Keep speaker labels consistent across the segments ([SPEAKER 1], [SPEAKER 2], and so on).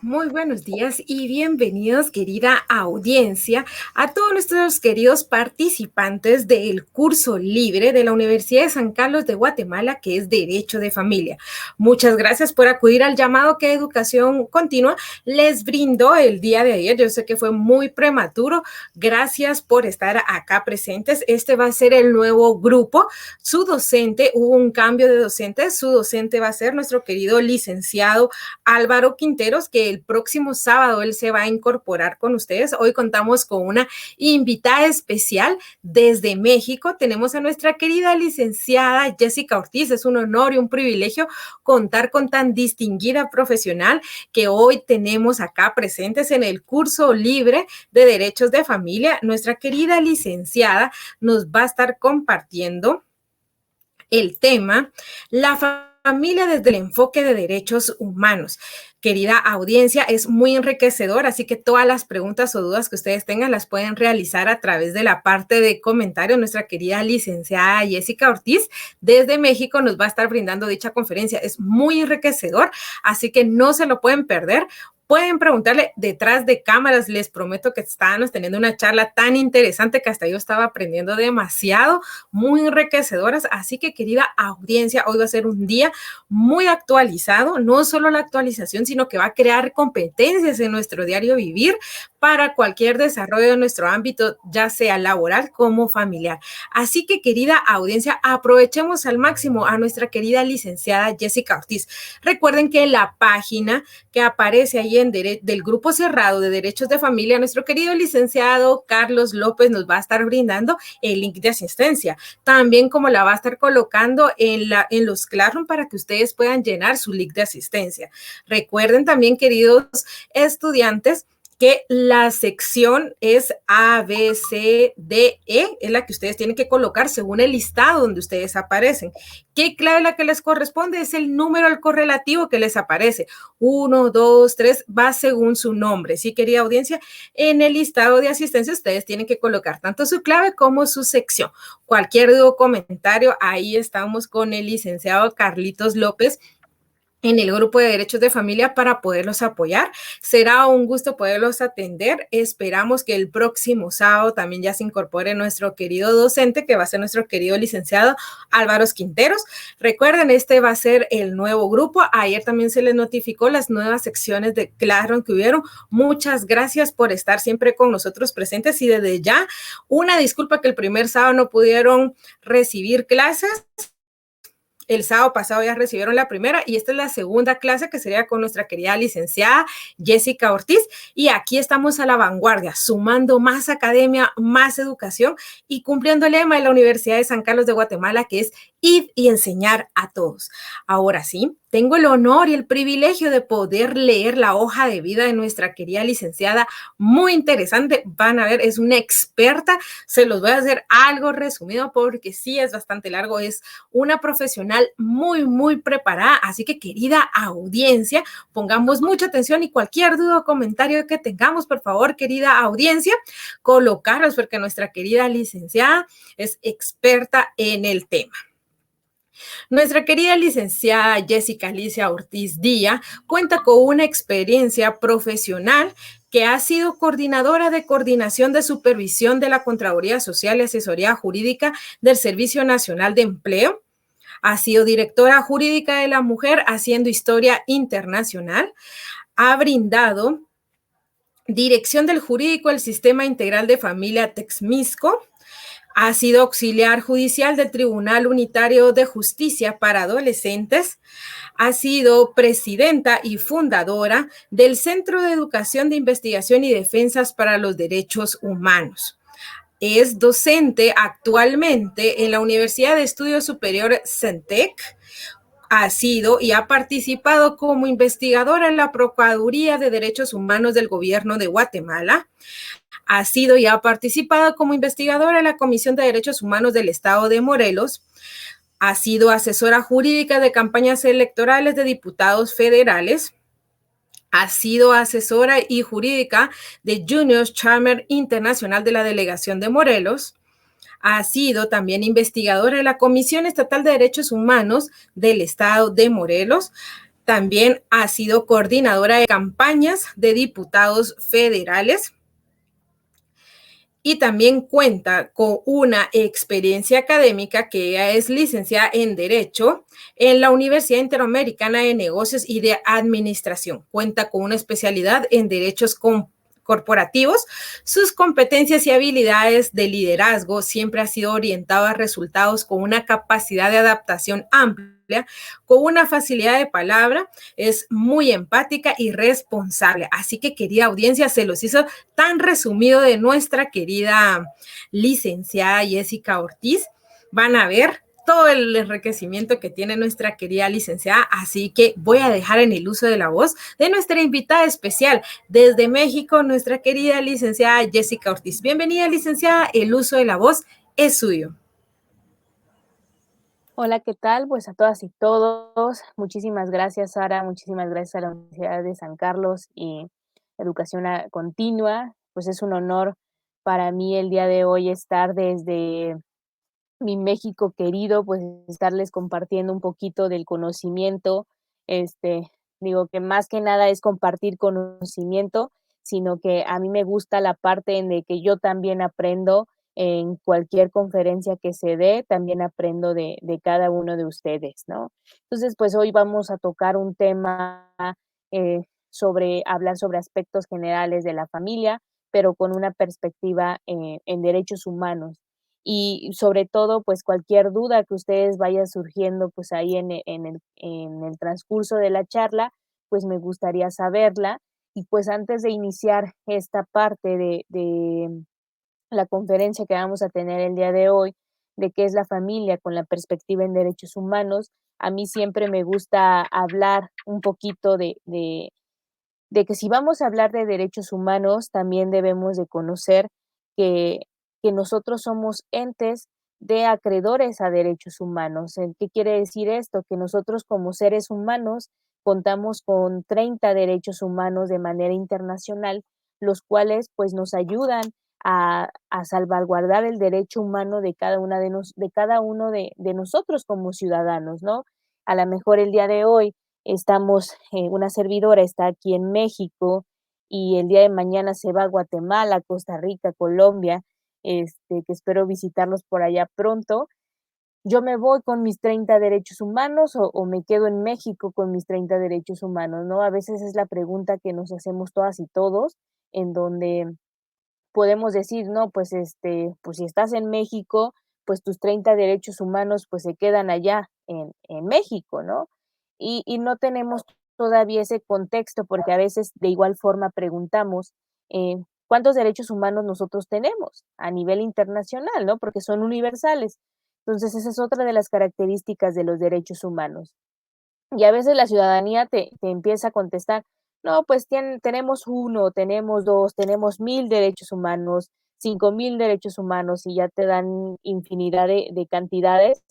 [SPEAKER 1] Muy buenos días y bienvenidos, querida audiencia, a todos nuestros queridos participantes del curso libre de la Universidad de San Carlos de Guatemala, que es Derecho de Familia. Muchas gracias por acudir al llamado que Educación Continua les brindó el día de ayer. Yo sé que fue muy prematuro. Gracias por estar acá presentes. Este va a ser el nuevo grupo. Su docente, hubo un cambio de docente. Su docente va a ser nuestro querido licenciado Álvaro Quinteros, que el próximo sábado él se va a incorporar con ustedes. Hoy contamos con una invitada especial desde México. Tenemos a nuestra querida licenciada Jessica Ortiz. Es un honor y un privilegio contar con tan distinguida profesional que hoy tenemos acá presentes en el curso libre de Derechos de Familia. Nuestra querida licenciada nos va a estar compartiendo el tema, la familia desde el enfoque de derechos humanos. Querida audiencia, es muy enriquecedor, así que todas las preguntas o dudas que ustedes tengan las pueden realizar a través de la parte de comentarios. Nuestra querida licenciada Jessica Ortiz desde México nos va a estar brindando dicha conferencia. Es muy enriquecedor, así que no se lo pueden perder. Pueden preguntarle detrás de cámaras. Les prometo que estábamos teniendo una charla tan interesante que hasta yo estaba aprendiendo demasiado, muy enriquecedoras. Así que, querida audiencia, hoy va a ser un día muy actualizado, no solo la actualización, sino que va a crear competencias en nuestro diario vivir para cualquier desarrollo de nuestro ámbito, ya sea laboral como familiar. Así que, querida audiencia, aprovechemos al máximo a nuestra querida licenciada Jessica Ortiz. Recuerden que la página que aparece ahí del grupo cerrado de Derechos de Familia, nuestro querido licenciado Carlos López nos va a estar brindando el link de asistencia, también como la va a estar colocando en los Classroom para que ustedes puedan llenar su link de asistencia. Recuerden también, queridos estudiantes, que la sección es A, B, C, D, E, es la que ustedes tienen que colocar según el listado donde ustedes aparecen. ¿Qué clave la que les corresponde? Es el número al correlativo que les aparece. 1, 2, 3, va según su nombre. Sí, querida audiencia, en el listado de asistencia ustedes tienen que colocar tanto su clave como su sección. Cualquier duda o comentario, ahí estamos con el licenciado Carlitos López en el grupo de Derechos de Familia para poderlos apoyar. Será un gusto poderlos atender. Esperamos que el próximo sábado también ya se incorpore nuestro querido docente, que va a ser nuestro querido licenciado Álvaro Quinteros. Recuerden, este va a ser el nuevo grupo. Ayer también se les notificó las nuevas secciones de Classroom que hubieron. Muchas gracias por estar siempre con nosotros presentes y desde ya una disculpa que el primer sábado no pudieron recibir clases. El sábado pasado ya recibieron la primera y esta es la segunda clase que sería con nuestra querida licenciada Jessica Ortiz. Y aquí estamos a la vanguardia, sumando más academia, más educación y cumpliendo el lema de la Universidad de San Carlos de Guatemala, que es ir y enseñar a todos. Ahora sí, tengo el honor y el privilegio de poder leer la hoja de vida de nuestra querida licenciada, muy interesante. Van a ver, es una experta. Se los voy a hacer algo resumido porque sí es bastante largo. Es una profesional muy, muy preparada. Así que, querida audiencia, pongamos mucha atención y cualquier duda o comentario que tengamos, por favor, querida audiencia, colocarlos porque nuestra querida licenciada es experta en el tema. Nuestra querida licenciada Jessica Alicia Ortiz Díaz cuenta con una experiencia profesional que ha sido coordinadora de coordinación de supervisión de la Contraloría Social y Asesoría Jurídica del Servicio Nacional de Empleo. Ha sido directora jurídica de la mujer haciendo historia internacional. Ha brindado dirección del jurídico del Sistema Integral de Familia Texmisco. Ha sido auxiliar judicial del Tribunal Unitario de Justicia para Adolescentes. Ha sido presidenta y fundadora del Centro de Educación de Investigación y Defensas para los Derechos Humanos. Es docente actualmente en la Universidad de Estudios Superiores CENTEC. Ha sido y ha participado como investigadora en la Procuraduría de Derechos Humanos del Gobierno de Guatemala. Ha sido y ha participado como investigadora en la Comisión de Derechos Humanos del Estado de Morelos. Ha sido asesora jurídica de campañas electorales de diputados federales. Ha sido asesora y jurídica de Junior Chamber Internacional de la Delegación de Morelos. Ha sido también investigadora en la Comisión Estatal de Derechos Humanos del Estado de Morelos. También ha sido coordinadora de campañas de diputados federales y también cuenta con una experiencia académica que ella es licenciada en Derecho en la Universidad Interamericana de Negocios y de Administración. Cuenta con una especialidad en Derechos corporativos. Sus competencias y habilidades de liderazgo siempre ha sido orientado a resultados con una capacidad de adaptación amplia, con una facilidad de palabra, es muy empática y responsable. Así que, querida audiencia, se los hizo tan resumido de nuestra querida licenciada Jessica Ortiz. Van a ver todo el enriquecimiento que tiene nuestra querida licenciada, así que voy a dejar en el uso de la voz de nuestra invitada especial desde México, nuestra querida licenciada Jessica Ortiz. Bienvenida, licenciada, el uso de la voz es suyo.
[SPEAKER 2] Hola, ¿qué tal? Pues a todas y todos, muchísimas gracias, Sara, muchísimas gracias a la Universidad de San Carlos y Educación Continua. Pues es un honor para mí el día de hoy estar desde mi México querido, pues estarles compartiendo un poquito del conocimiento. Digo que más que nada es compartir conocimiento, sino que a mí me gusta la parte en de que yo también aprendo en cualquier conferencia que se dé, también aprendo de cada uno de ustedes, ¿no? Entonces, pues hoy vamos a tocar un tema hablar sobre aspectos generales de la familia, pero con una perspectiva en derechos humanos y sobre todo, pues cualquier duda que ustedes vaya surgiendo, pues ahí en el transcurso de la charla, pues me gustaría saberla. Y pues antes de iniciar esta parte de la conferencia que vamos a tener el día de hoy, de qué es la familia con la perspectiva en derechos humanos, a mí siempre me gusta hablar un poquito de que si vamos a hablar de derechos humanos, también debemos de conocer que, que nosotros somos entes de acreedores a derechos humanos. ¿Qué quiere decir esto? Que nosotros como seres humanos contamos con 30 derechos humanos de manera internacional, los cuales pues nos ayudan a salvaguardar el derecho humano de cada, de cada uno de nosotros como ciudadanos, ¿no? A lo mejor el día de hoy estamos, una servidora está aquí en México y el día de mañana se va a Guatemala, Costa Rica, Colombia, que espero visitarlos por allá pronto. Yo me voy con mis 30 derechos humanos o me quedo en México con mis 30 derechos humanos, ¿no? A veces es la pregunta que nos hacemos todas y todos, en donde podemos decir, no, pues pues si estás en México, pues tus 30 derechos humanos pues se quedan allá en México, ¿no? Y no tenemos todavía ese contexto porque a veces de igual forma preguntamos, ¿cuántos derechos humanos nosotros tenemos a nivel internacional, ¿no? Porque son universales. Entonces, esa es otra de las características de los derechos humanos. Y a veces la ciudadanía te empieza a contestar, no, pues tenemos uno, tenemos dos, tenemos 1000 derechos humanos, 5000 derechos humanos y ya te dan infinidad de cantidades.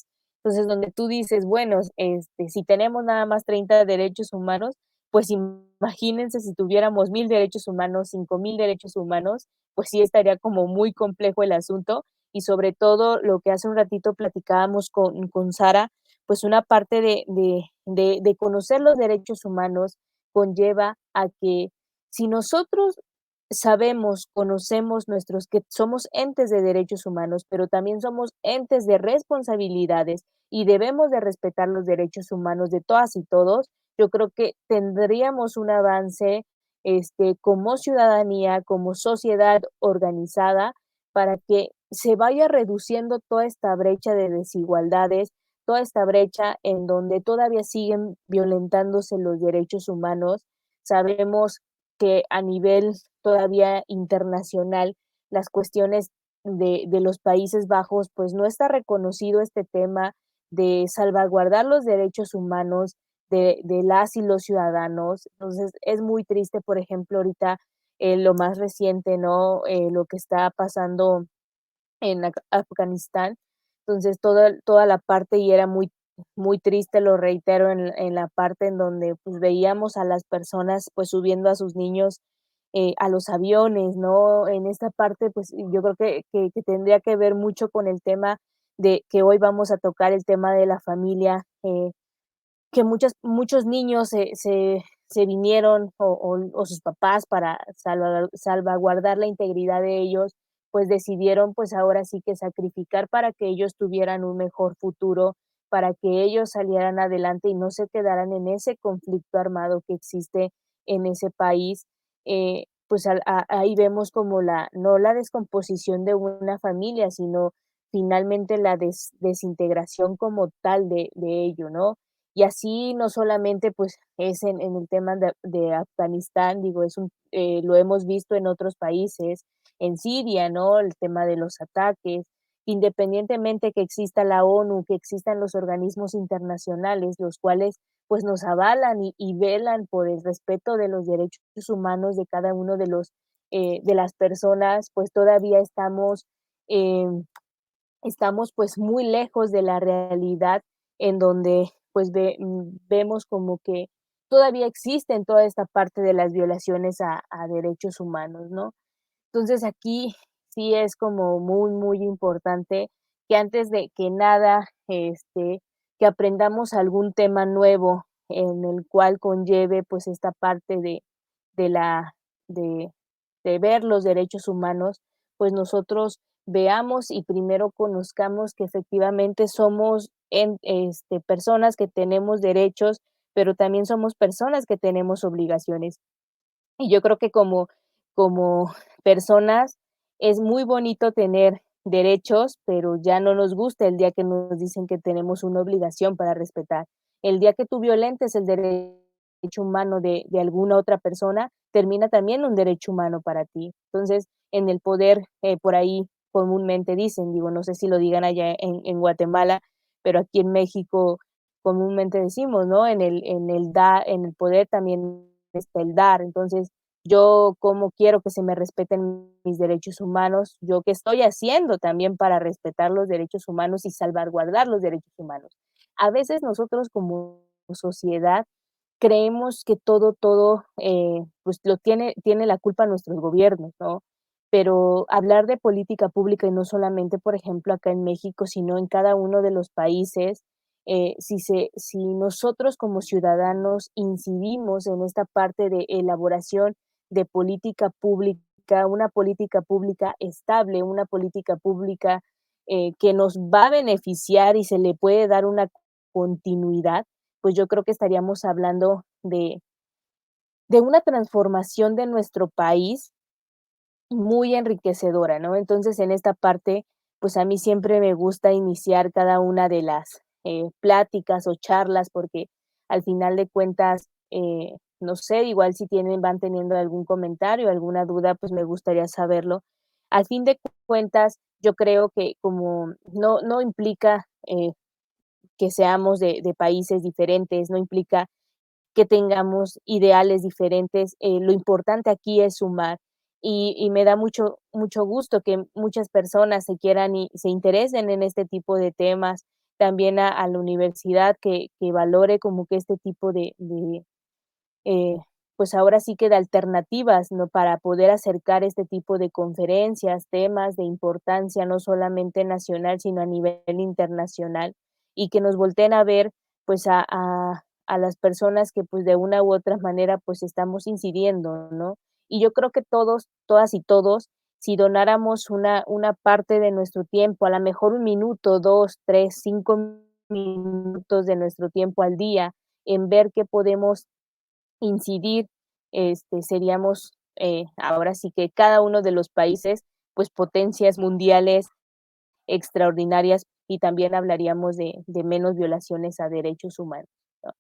[SPEAKER 2] Entonces, donde tú dices, bueno, si tenemos nada más 30 derechos humanos, pues imagínense si tuviéramos 1000 derechos humanos, 5000 derechos humanos, pues sí estaría como muy complejo el asunto y sobre todo lo que hace un ratito platicábamos con Sara, pues una parte de conocer los derechos humanos conlleva a que si nosotros sabemos, conocemos que somos entes de derechos humanos, pero también somos entes de responsabilidades y debemos de respetar los derechos humanos de todas y todos, yo creo que tendríamos un avance como ciudadanía, como sociedad organizada, para que se vaya reduciendo toda esta brecha de desigualdades, toda esta brecha en donde todavía siguen violentándose los derechos humanos. Sabemos que a nivel todavía internacional, las cuestiones de los Países Bajos, pues no está reconocido este tema de salvaguardar los derechos humanos de las y los ciudadanos. Entonces, es muy triste, por ejemplo, ahorita lo más reciente, ¿no? Lo que está pasando en Afganistán. Entonces, toda la parte y era muy, muy triste, lo reitero, en la parte en donde pues veíamos a las personas pues subiendo a sus niños a los aviones, ¿no? En esta parte, pues yo creo que tendría que ver mucho con el tema de que hoy vamos a tocar el tema de la familia, que muchos niños se vinieron o sus papás para salvaguardar la integridad de ellos, pues decidieron pues ahora sí que sacrificar para que ellos tuvieran un mejor futuro, para que ellos salieran adelante y no se quedaran en ese conflicto armado que existe en ese país. Pues ahí vemos como no la descomposición de una familia, sino finalmente la desintegración como tal de ello, ¿no? Y así no solamente pues es en el tema de Afganistán, digo, lo hemos visto en otros países, en Siria, ¿no? El tema de los ataques, independientemente que exista la ONU, que existan los organismos internacionales, los cuales pues nos avalan y velan por el respeto de los derechos humanos de cada uno de las personas, pues todavía eh, estamos pues muy lejos de la realidad en donde pues vemos como que todavía existen toda esta parte de las violaciones a derechos humanos, ¿no? Entonces aquí sí es como muy, muy importante que antes de que nada, que aprendamos algún tema nuevo en el cual conlleve pues esta parte de la, de, de ver los derechos humanos, pues nosotros veamos y primero conozcamos que efectivamente somos personas que tenemos derechos, pero también somos personas que tenemos obligaciones. Y yo creo que como personas es muy bonito tener derechos, pero ya no nos gusta el día que nos dicen que tenemos una obligación para respetar. El día que tú violentes el derecho humano de alguna otra persona, termina también un derecho humano para ti. Entonces, en el poder, por ahí comúnmente dicen, digo, no sé si lo digan allá en Guatemala, pero aquí en México comúnmente decimos, ¿no? En el poder también está el dar. Entonces, yo cómo quiero que se me respeten mis derechos humanos, yo qué estoy haciendo también para respetar los derechos humanos y salvaguardar los derechos humanos. A veces nosotros como sociedad creemos que todo, pues tiene la culpa nuestros gobiernos, ¿no? Pero hablar de política pública y no solamente, por ejemplo, acá en México, sino en cada uno de los países, si nosotros como ciudadanos incidimos en esta parte de elaboración de política pública, una política pública estable, una política pública que nos va a beneficiar y se le puede dar una continuidad, pues yo creo que estaríamos hablando de una transformación de nuestro país muy enriquecedora, ¿no? Entonces, en esta parte, pues a mí siempre me gusta iniciar cada una de las pláticas o charlas, porque al final de cuentas, no sé, igual si van teniendo algún comentario, alguna duda, pues me gustaría saberlo. Al fin de cuentas, yo creo que como no implica que seamos de países diferentes, no implica que tengamos ideales diferentes. Lo importante aquí es sumar y me da mucho gusto que muchas personas se quieran y se interesen en este tipo de temas. También a la universidad que valore como que este tipo eh, pues ahora sí que de alternativas, ¿no? Para poder acercar este tipo de conferencias, temas de importancia, no solamente nacional, sino a nivel internacional, y que nos volteen a ver, pues, a las personas que, pues, de una u otra manera, pues, estamos incidiendo, ¿no? Y yo creo que todos, todas y todos, si donáramos una parte de nuestro tiempo, a lo mejor 1 minuto, 2, 3, 5 minutos de nuestro tiempo al día, en ver qué podemos incidir, seríamos, ahora sí que cada uno de los países, pues, potencias mundiales extraordinarias y también hablaríamos de menos violaciones a derechos humanos, ¿no?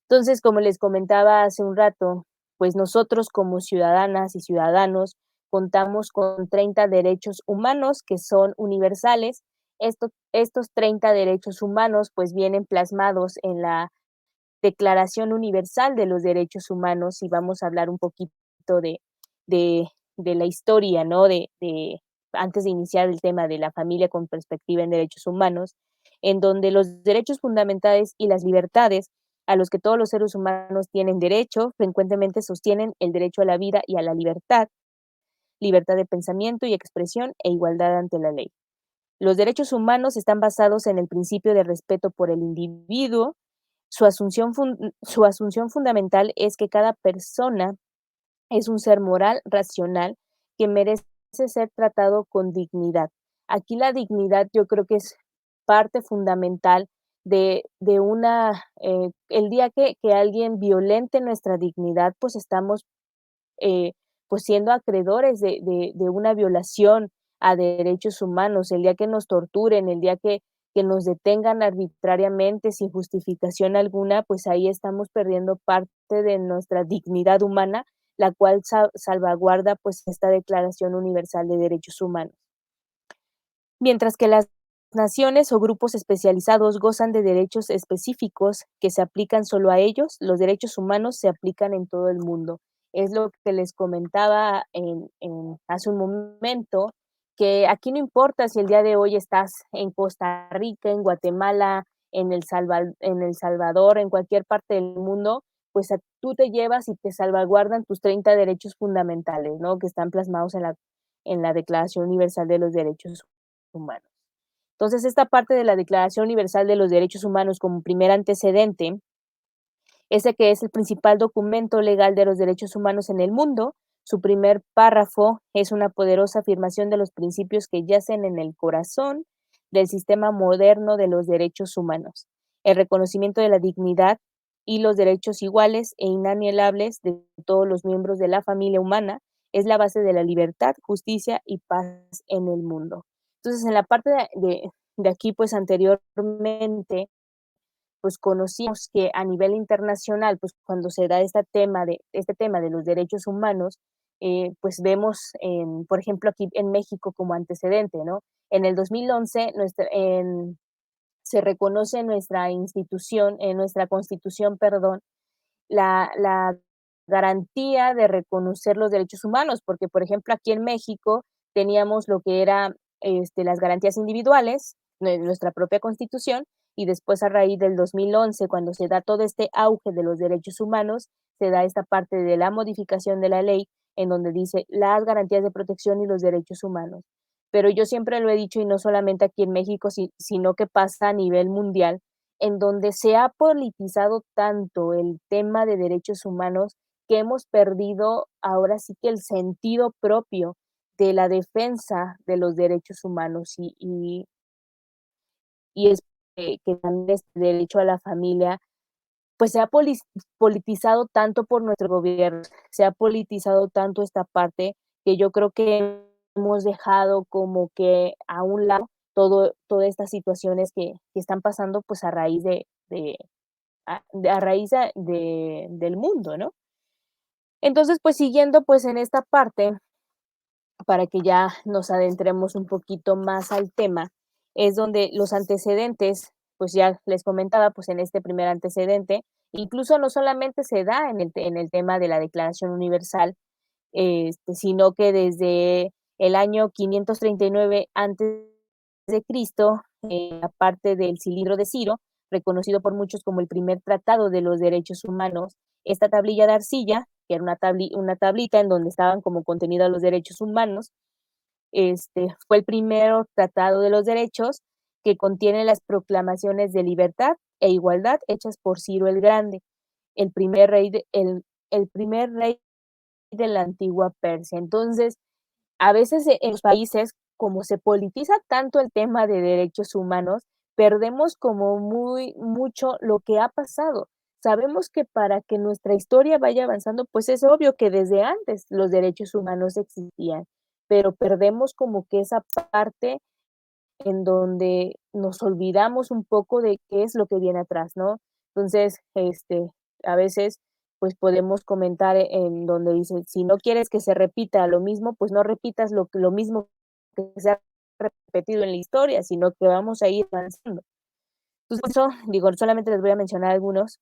[SPEAKER 2] Entonces, como les comentaba hace un rato, pues nosotros como ciudadanas y ciudadanos contamos con 30 derechos humanos que son universales. Estos 30 derechos humanos pues vienen plasmados en la Declaración Universal de los Derechos Humanos y vamos a hablar un poquito de, de, de la historia, ¿no? Antes de iniciar el tema de la familia con perspectiva en derechos humanos, en donde los derechos fundamentales y las libertades a los que todos los seres humanos tienen derecho, frecuentemente sostienen el derecho a la vida y a la libertad, libertad de pensamiento y expresión e igualdad ante la ley. Los derechos humanos están basados en el principio de respeto por el individuo, Su asunción fundamental es que cada persona es un ser moral, racional, que merece ser tratado con dignidad. Aquí la dignidad yo creo que es parte fundamental de el día que alguien violente nuestra dignidad, pues estamos pues siendo acreedores de una violación a derechos humanos, el día que nos torturen, el día que nos detengan arbitrariamente sin justificación alguna, pues ahí estamos perdiendo parte de nuestra dignidad humana, la cual salvaguarda pues esta Declaración Universal de Derechos Humanos. Mientras que las naciones o grupos especializados gozan de derechos específicos que se aplican solo a ellos, los derechos humanos se aplican en todo el mundo. Es lo que les comentaba hace un momento, que aquí no importa si el día de hoy estás en Costa Rica, en Guatemala, en El Salvador, en cualquier parte del mundo, pues tú te llevas y te salvaguardan tus 30 derechos fundamentales, ¿no? Que están plasmados en la Declaración Universal de los Derechos Humanos. Entonces, esta parte de la Declaración Universal de los Derechos Humanos como primer antecedente, ese que es el principal documento legal de los derechos humanos en el mundo, su primer párrafo es una poderosa afirmación de los principios que yacen en el corazón del sistema moderno de los derechos humanos, el reconocimiento de la dignidad y los derechos iguales e inalienables de todos los miembros de la familia humana es la base de la libertad, justicia y paz en el mundo. Entonces, en la parte de aquí, pues anteriormente, pues conocimos que a nivel internacional, pues cuando se da este tema de los derechos humanos, pues vemos, por ejemplo, aquí en México como antecedente, ¿no? En el 2011 se reconoce en nuestra institución, en nuestra constitución, perdón, la garantía de reconocer los derechos humanos, porque, por ejemplo, aquí en México teníamos lo que era las garantías individuales, nuestra propia constitución, y después a raíz del 2011, cuando se da todo este auge de los derechos humanos, se da esta parte de la modificación de la ley en donde dice las garantías de protección y los derechos humanos. Pero yo siempre lo he dicho, y no solamente aquí en México, sino que pasa a nivel mundial, en donde se ha politizado tanto el tema de derechos humanos que hemos perdido ahora sí que el sentido propio de la defensa de los derechos humanos y es que también este derecho a la familia pues se ha politizado tanto por nuestro gobierno, se ha politizado tanto esta parte que yo creo que hemos dejado como que a un lado todas estas situaciones que están pasando pues a raíz a raíz del mundo, ¿no? Entonces, pues siguiendo pues en esta parte, para que ya nos adentremos un poquito más al tema, es donde los antecedentes, pues ya les comentaba, pues en este primer antecedente, incluso no solamente se da en el tema de la Declaración Universal, sino que desde el año 539 antes de Cristo, la parte del Cilindro de Ciro, reconocido por muchos como el primer tratado de los derechos humanos, esta tablilla de arcilla, que era una tablita en donde estaban como contenidos los derechos humanos, fue el primer tratado de los derechos que contiene las proclamaciones de libertad e igualdad hechas por Ciro el Grande, el primer rey el primer rey de la antigua Persia. Entonces, a veces en los países, como se politiza tanto el tema de derechos humanos, perdemos como mucho lo que ha pasado. Sabemos que para que nuestra historia vaya avanzando, pues es obvio que desde antes los derechos humanos existían, pero perdemos como que esa parte en donde nos olvidamos un poco de qué es lo que viene atrás, ¿no? Entonces, a veces, pues podemos comentar en donde dice, si no quieres que se repita lo mismo, pues no repitas lo mismo que se ha repetido en la historia, sino que vamos a ir avanzando. Entonces, eso, digo, solamente les voy a mencionar algunos.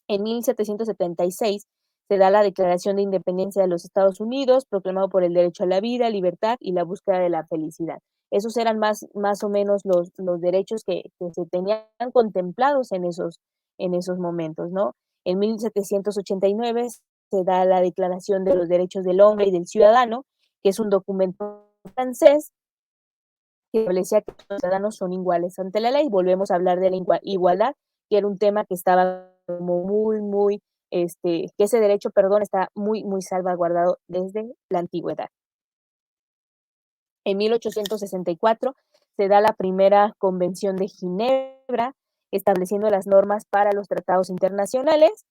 [SPEAKER 2] En 1776 se da la Declaración de Independencia de los Estados Unidos, proclamado por el derecho a la vida, libertad y la búsqueda de la felicidad. Esos eran más o menos los derechos que se tenían contemplados en esos momentos, ¿no? En 1789 se da la Declaración de los Derechos del Hombre y del Ciudadano, que es un documento francés que establecía que los ciudadanos son iguales ante la ley. Volvemos a hablar de la igualdad, que era un tema que estaba como muy, que ese derecho, perdón, está muy salvaguardado desde la antigüedad. En 1864 se da la primera Convención de Ginebra, estableciendo las normas para los tratados internacionales,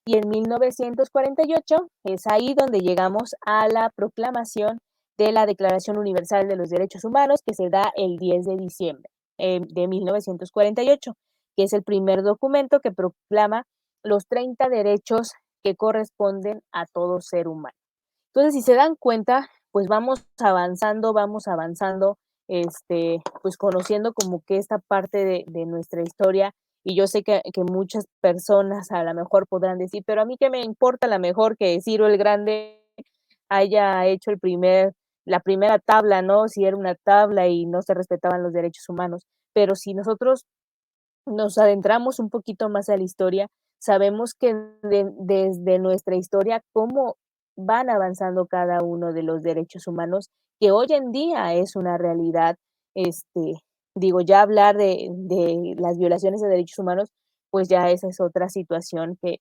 [SPEAKER 2] y en 1948 es ahí donde llegamos a la proclamación de la Declaración Universal de los Derechos Humanos, que se da el 10 de diciembre de 1948, que es el primer documento que proclama los 30 derechos que corresponden a todo ser humano. Entonces, si se dan cuenta, pues vamos avanzando, pues conociendo como que esta parte de nuestra historia. Y yo sé que muchas personas a lo mejor podrán decir, pero a mí qué me importa, a lo mejor que Ciro el Grande haya hecho la primera tabla, ¿no? Si era una tabla y no se respetaban los derechos humanos. Pero si nosotros nos adentramos un poquito más a la historia, sabemos que desde nuestra historia, cómo van avanzando cada uno de los derechos humanos, que hoy en día es una realidad. Digo, ya hablar de las violaciones de derechos humanos, pues ya esa es otra situación que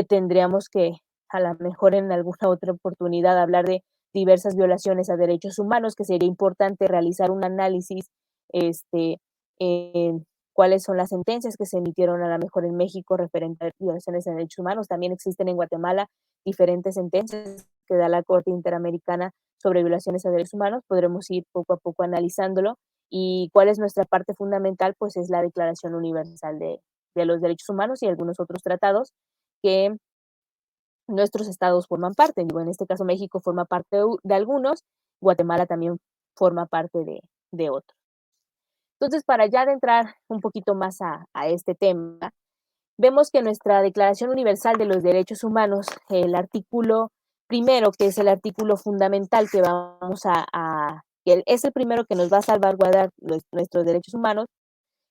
[SPEAKER 2] tendríamos que, a lo mejor en alguna otra oportunidad, hablar de diversas violaciones a derechos humanos, que sería importante realizar un análisis, en cuáles son las sentencias que se emitieron a lo mejor en México referente a violaciones de derechos humanos. También existen en Guatemala diferentes sentencias que da la Corte Interamericana sobre violaciones a derechos humanos. Podremos ir poco a poco analizándolo. Y cuál es nuestra parte fundamental, pues es la Declaración Universal de los Derechos Humanos y algunos otros tratados que nuestros estados forman parte. Digo, en este caso México forma parte de algunos, Guatemala también forma parte de otros. Entonces, para ya adentrar un poquito más a este tema, vemos que nuestra Declaración Universal de los Derechos Humanos, el artículo primero, que es el artículo fundamental que que es el primero que nos va a salvaguardar nuestros derechos humanos,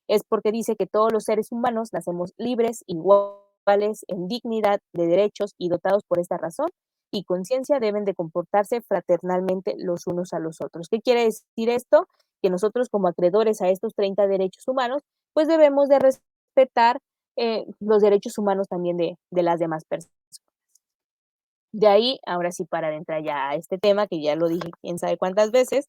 [SPEAKER 2] es porque dice que todos los seres humanos nacemos libres, iguales, en dignidad, de derechos y dotados por esta razón y conciencia deben de comportarse fraternalmente los unos a los otros. ¿Qué quiere decir esto? Que nosotros como acreedores a estos 30 derechos humanos, pues debemos de respetar los derechos humanos también de las demás personas. De ahí, ahora sí, para adentrar ya a este tema, que ya lo dije quién sabe cuántas veces,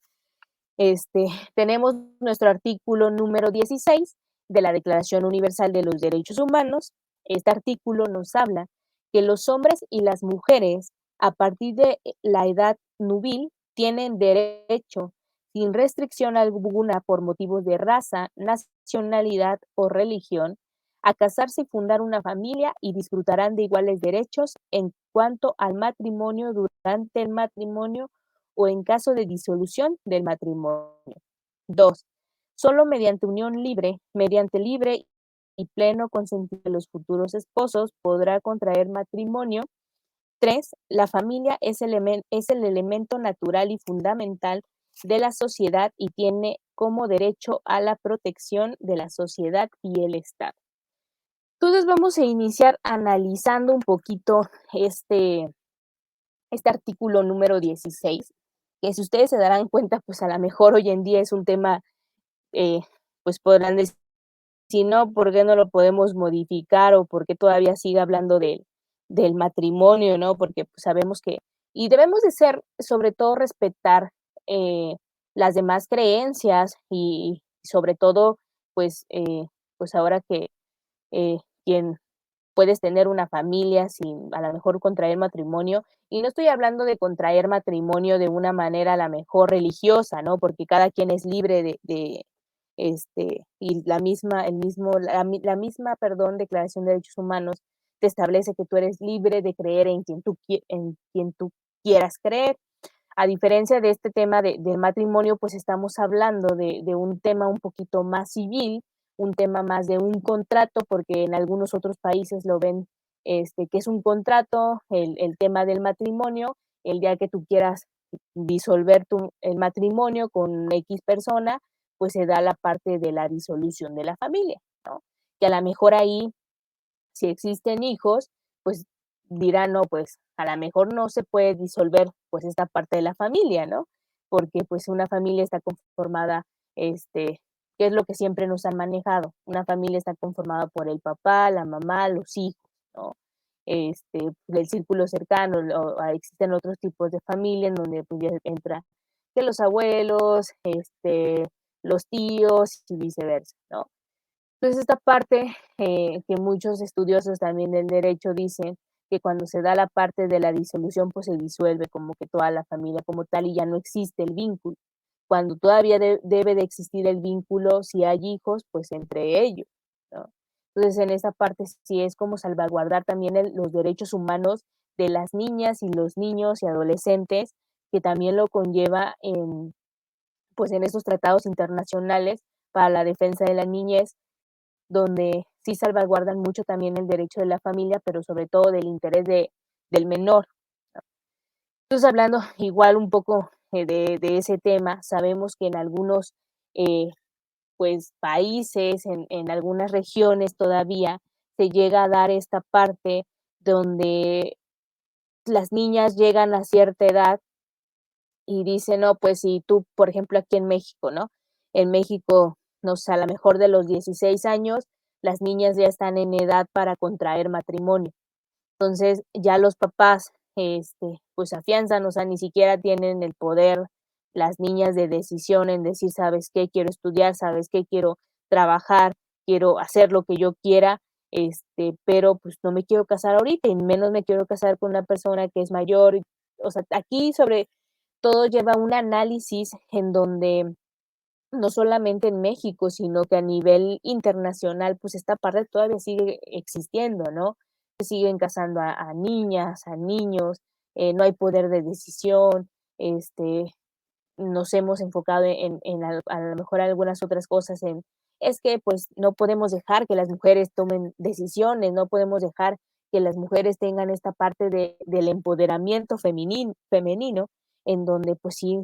[SPEAKER 2] tenemos nuestro artículo número 16 de la Declaración Universal de los Derechos Humanos. Este artículo nos habla que los hombres y las mujeres, a partir de la edad nubil, tienen derecho, sin restricción alguna por motivos de raza, nacionalidad o religión, a casarse y fundar una familia y disfrutarán de iguales derechos en cuanto al matrimonio, durante el matrimonio o en caso de disolución del matrimonio. 2. Solo mediante unión libre, mediante libre y pleno consentimiento de los futuros esposos podrá contraer matrimonio. 3. La familia es el elemento natural y fundamental de la sociedad y tiene como derecho a la protección de la sociedad y el Estado. Entonces vamos a iniciar analizando un poquito este artículo número 16, que si ustedes se darán cuenta, pues a lo mejor hoy en día es un tema, eh, pues podrán decir, si no, ¿por qué no lo podemos modificar o por qué todavía sigue hablando del matrimonio, ¿no? Porque pues, sabemos que, y debemos de ser, sobre todo, respetar eh, las demás creencias y sobre todo, pues, pues ahora que quien puedes tener una familia sin a lo mejor contraer matrimonio. Y no estoy hablando de contraer matrimonio de una manera a la mejor religiosa, ¿no? Porque cada quien es libre y la misma, perdón, Declaración de Derechos Humanos te establece que tú eres libre de creer en quien tú quieras creer. A diferencia de este tema del matrimonio, pues estamos hablando de un tema un poquito más civil, un tema más de un contrato, porque en algunos otros países lo ven que es un contrato, el tema del matrimonio, el día que tú quieras disolver el matrimonio con X persona, pues se da la parte de la disolución de la familia, ¿no? Que a lo mejor ahí, si existen hijos, pues dirán, no, pues a lo mejor no se puede disolver pues esta parte de la familia, ¿no? Porque pues una familia está conformada, este, que es lo que siempre nos han manejado. Una familia está conformada por el papá, la mamá, los hijos, ¿no? Del círculo cercano, existen otros tipos de familia en donde pues, ya entra que los abuelos, los tíos y viceversa, ¿no? Entonces, esta parte que muchos estudiosos también del derecho dicen que cuando se da la parte de la disolución, pues se disuelve como que toda la familia como tal y ya no existe el vínculo. Cuando todavía debe de existir el vínculo, si hay hijos, pues entre ellos, ¿no? Entonces, en esa parte sí es como salvaguardar también los derechos humanos de las niñas y los niños y adolescentes, que también lo conlleva pues en estos tratados internacionales para la defensa de la niñez, donde sí salvaguardan mucho también el derecho de la familia, pero sobre todo del interés del menor. Entonces, hablando igual un poco de ese tema, sabemos que en algunos eh, pues, países, en algunas regiones todavía se llega a dar esta parte donde las niñas llegan a cierta edad y dicen, no, pues si tú, por ejemplo, aquí en México, ¿no? En México, no sé, a lo mejor de los 16 años, las niñas ya están en edad para contraer matrimonio. Entonces, ya los papás, pues afianzan, o sea, ni siquiera tienen el poder las niñas de decisión en decir, ¿sabes qué? Quiero estudiar, ¿sabes qué? Quiero trabajar, quiero hacer lo que yo quiera, pero pues no me quiero casar ahorita y menos me quiero casar con una persona que es mayor. O sea, aquí sobre todo lleva un análisis en donde no solamente en México, sino que a nivel internacional, pues esta parte todavía sigue existiendo, ¿no? Se siguen casando a niñas, a niños, no hay poder de decisión, nos hemos enfocado a lo mejor algunas otras cosas es que pues no podemos dejar que las mujeres tomen decisiones, no podemos dejar que las mujeres tengan esta parte del empoderamiento femenino, en donde pues sí,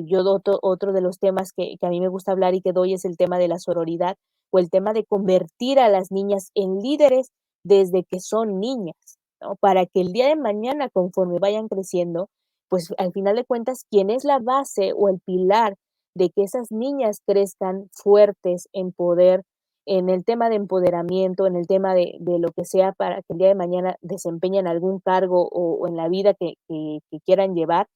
[SPEAKER 2] yo otro de los temas que a mí me gusta hablar y que doy es el tema de la sororidad o el tema de convertir a las niñas en líderes desde que son niñas, ¿no? Para que el día de mañana, conforme vayan creciendo, pues al final de cuentas, quien es la base o el pilar de que esas niñas crezcan fuertes en poder, en el tema de empoderamiento, en el tema de lo que sea para que el día de mañana desempeñen algún cargo o en la vida que quieran llevar,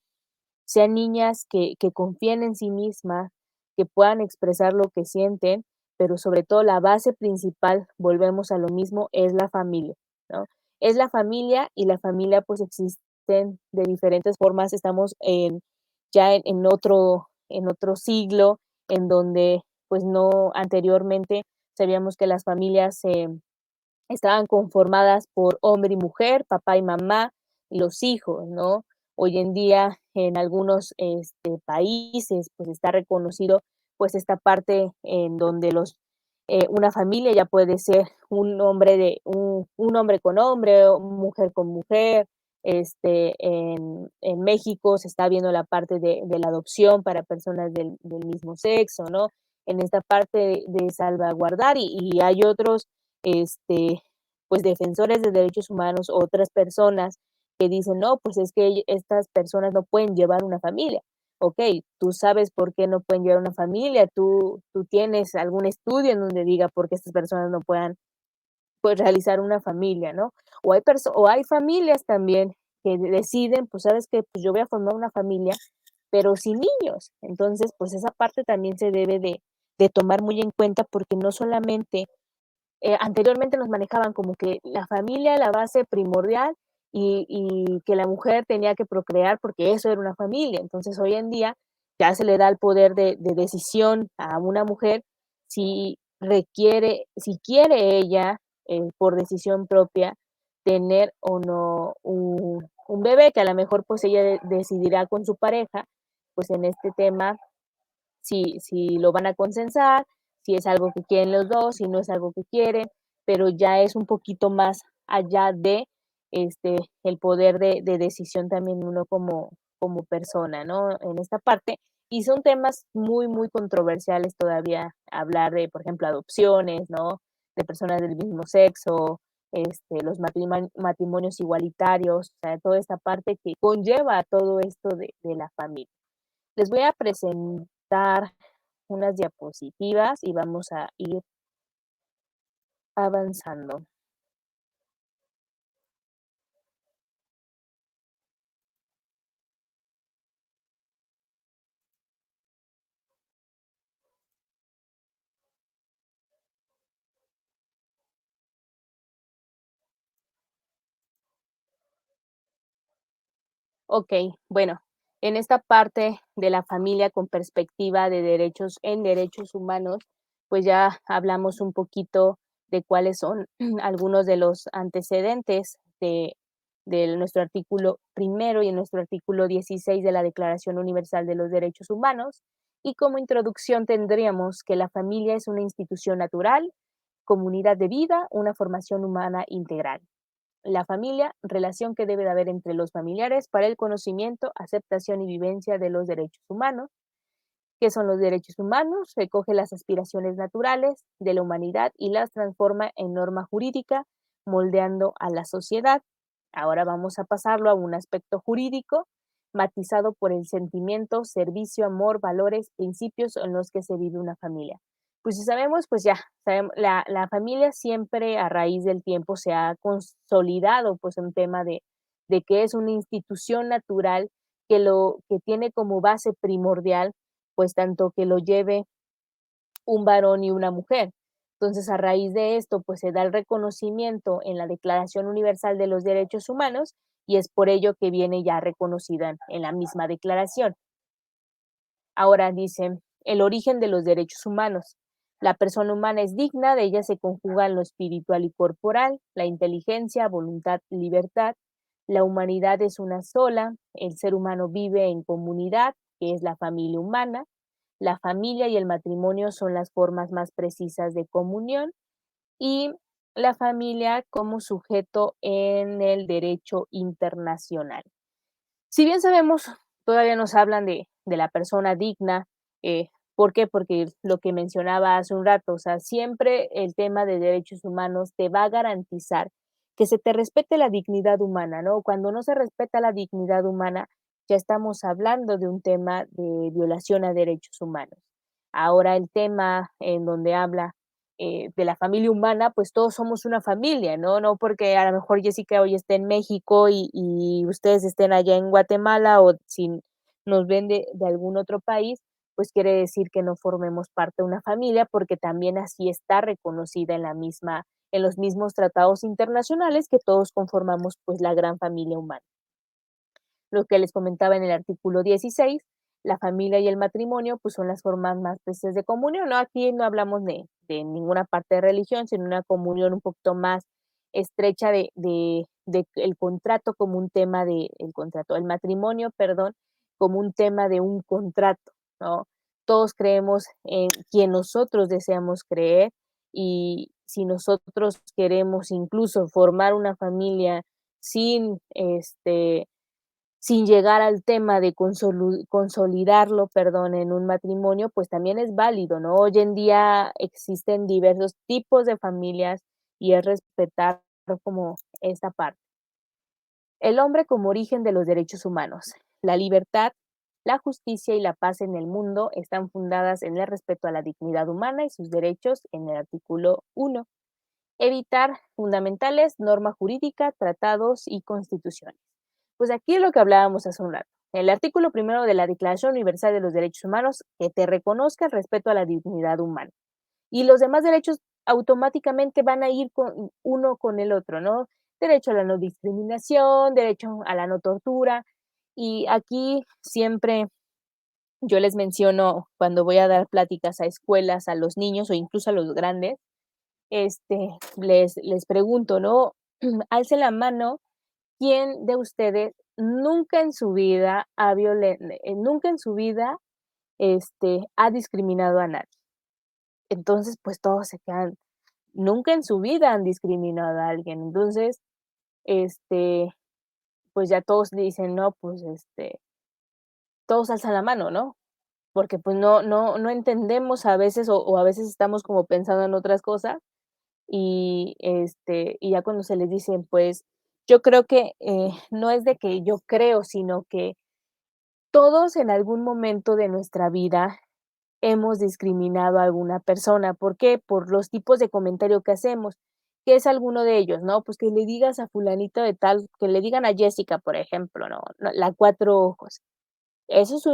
[SPEAKER 2] sean niñas que confíen en sí mismas, que puedan expresar lo que sienten, pero sobre todo la base principal, volvemos a lo mismo, es la familia, ¿no? Es la familia y la familia pues existen de diferentes formas, estamos ya en otro siglo en donde pues no anteriormente sabíamos que las familias estaban conformadas por hombre y mujer, papá y mamá, y los hijos, ¿no? Hoy en día en algunos países pues está reconocido pues esta parte en donde una familia ya puede ser un hombre con hombre, o mujer con mujer. En México se está viendo la parte de la adopción para personas del mismo sexo, ¿no? En esta parte de salvaguardar y hay otros pues defensores de derechos humanos, otras personas que dicen, no, pues es que estas personas no pueden llevar una familia. Ok, tú sabes por qué no pueden llevar una familia, tú tienes algún estudio en donde diga por qué estas personas no puedan pues, realizar una familia, ¿no? O hay familias también que deciden, pues sabes que pues yo voy a formar una familia, pero sin niños. Entonces, pues esa parte también se debe de tomar muy en cuenta porque no solamente anteriormente nos manejaban como que la familia, la base primordial y que la mujer tenía que procrear porque eso era una familia. Entonces hoy en día ya se le da el poder de decisión a una mujer si requiere, si quiere ella por decisión propia tener o no un bebé que a lo mejor pues ella decidirá con su pareja, pues en este tema si lo van a consensar, si es algo que quieren los dos, si no es algo que quieren, pero ya es un poquito más allá de el poder de decisión también uno como persona, ¿no? En esta parte. Y son temas muy, muy controversiales todavía hablar de, por ejemplo, adopciones, ¿no? De personas del mismo sexo, los matrimonios igualitarios, o sea, toda esta parte que conlleva todo esto de la familia. Les voy a presentar unas diapositivas y vamos a ir avanzando. Okey, bueno, en esta parte de la familia con perspectiva de derechos en derechos humanos, pues ya hablamos un poquito de cuáles son algunos de los antecedentes de nuestro artículo primero y en nuestro artículo 16 de la Declaración Universal de los Derechos Humanos. Y como introducción tendríamos que la familia es una institución natural, comunidad de vida, una formación humana integral. La familia, relación que debe de haber entre los familiares para el conocimiento, aceptación y vivencia de los derechos humanos. ¿Qué son los derechos humanos? Recoge las aspiraciones naturales de la humanidad y las transforma en norma jurídica, moldeando a la sociedad. Ahora vamos a pasarlo a un aspecto jurídico, matizado por el sentimiento, servicio, amor, valores, principios en los que se vive una familia. Pues si sabemos, pues ya, la familia siempre a raíz del tiempo se ha consolidado pues un tema de que es una institución natural que tiene como base primordial pues tanto que lo lleve un varón y una mujer. Entonces, a raíz de esto, pues se da el reconocimiento en la Declaración Universal de los Derechos Humanos y es por ello que viene ya reconocida en la misma declaración. Ahora dicen, el origen de los derechos humanos. La persona humana es digna, de ella se conjugan lo espiritual y corporal, la inteligencia, voluntad, libertad. La humanidad es una sola, el ser humano vive en comunidad, que es la familia humana. La familia y el matrimonio son las formas más precisas de comunión y la familia como sujeto en el derecho internacional. Si bien sabemos, todavía nos hablan de la persona digna, ¿por qué? Porque lo que mencionaba hace un rato, o sea, siempre el tema de derechos humanos te va a garantizar que se te respete la dignidad humana, ¿no? Cuando no se respeta la dignidad humana, ya estamos hablando de un tema de violación a derechos humanos. Ahora el tema en donde habla de la familia humana, pues todos somos una familia, ¿no? No porque a lo mejor Jessica hoy esté en México y ustedes estén allá en Guatemala o si nos ven de algún otro país, pues quiere decir que no formemos parte de una familia porque también así está reconocida en la misma, en los mismos tratados internacionales que todos conformamos pues la gran familia humana. Lo que les comentaba en el artículo 16, la familia y el matrimonio pues son las formas más preciosas de comunión, ¿no? Aquí no hablamos de ninguna parte de religión, sino una comunión un poquito más estrecha de el contrato como un tema de, el contrato, el matrimonio, perdón, como un tema de un contrato, ¿no? Todos creemos en quien nosotros deseamos creer y si nosotros queremos incluso formar una familia sin sin llegar al tema de consolidarlo, perdón, en un matrimonio, pues también es válido, ¿no? Hoy en día existen diversos tipos de familias y es respetar como esta parte. El hombre como origen de los derechos humanos. La libertad, la justicia y la paz en el mundo están fundadas en el respeto a la dignidad humana y sus derechos en el artículo 1. Evitar fundamentales, norma jurídica, tratados y constituciones. Pues aquí es lo que hablábamos hace un rato. El artículo primero de la Declaración Universal de los Derechos Humanos que te reconozca el respeto a la dignidad humana. Y los demás derechos automáticamente van a ir con uno con el otro, ¿no? Derecho a la no discriminación, derecho a la no tortura. Y aquí siempre yo les menciono cuando voy a dar pláticas a escuelas, a los niños o incluso a los grandes, les pregunto, ¿no? Alce la mano, ¿quién de ustedes nunca en su vida nunca en su vida, ha discriminado a nadie? Entonces, pues todos se quedan, nunca en su vida han discriminado a alguien. Entonces, este, pues ya todos dicen, no, pues todos alzan la mano, ¿no? Porque pues no entendemos a veces o a veces estamos como pensando en otras cosas y ya cuando se les dicen, pues, yo creo que, no es de que yo creo, sino que todos en algún momento de nuestra vida hemos discriminado a alguna persona. ¿Por qué? Por los tipos de comentario que hacemos. ¿Qué es alguno de ellos, no? Pues que le digas a fulanito de tal, que le digan a Jessica, por ejemplo, ¿no? La cuatro ojos. Eso es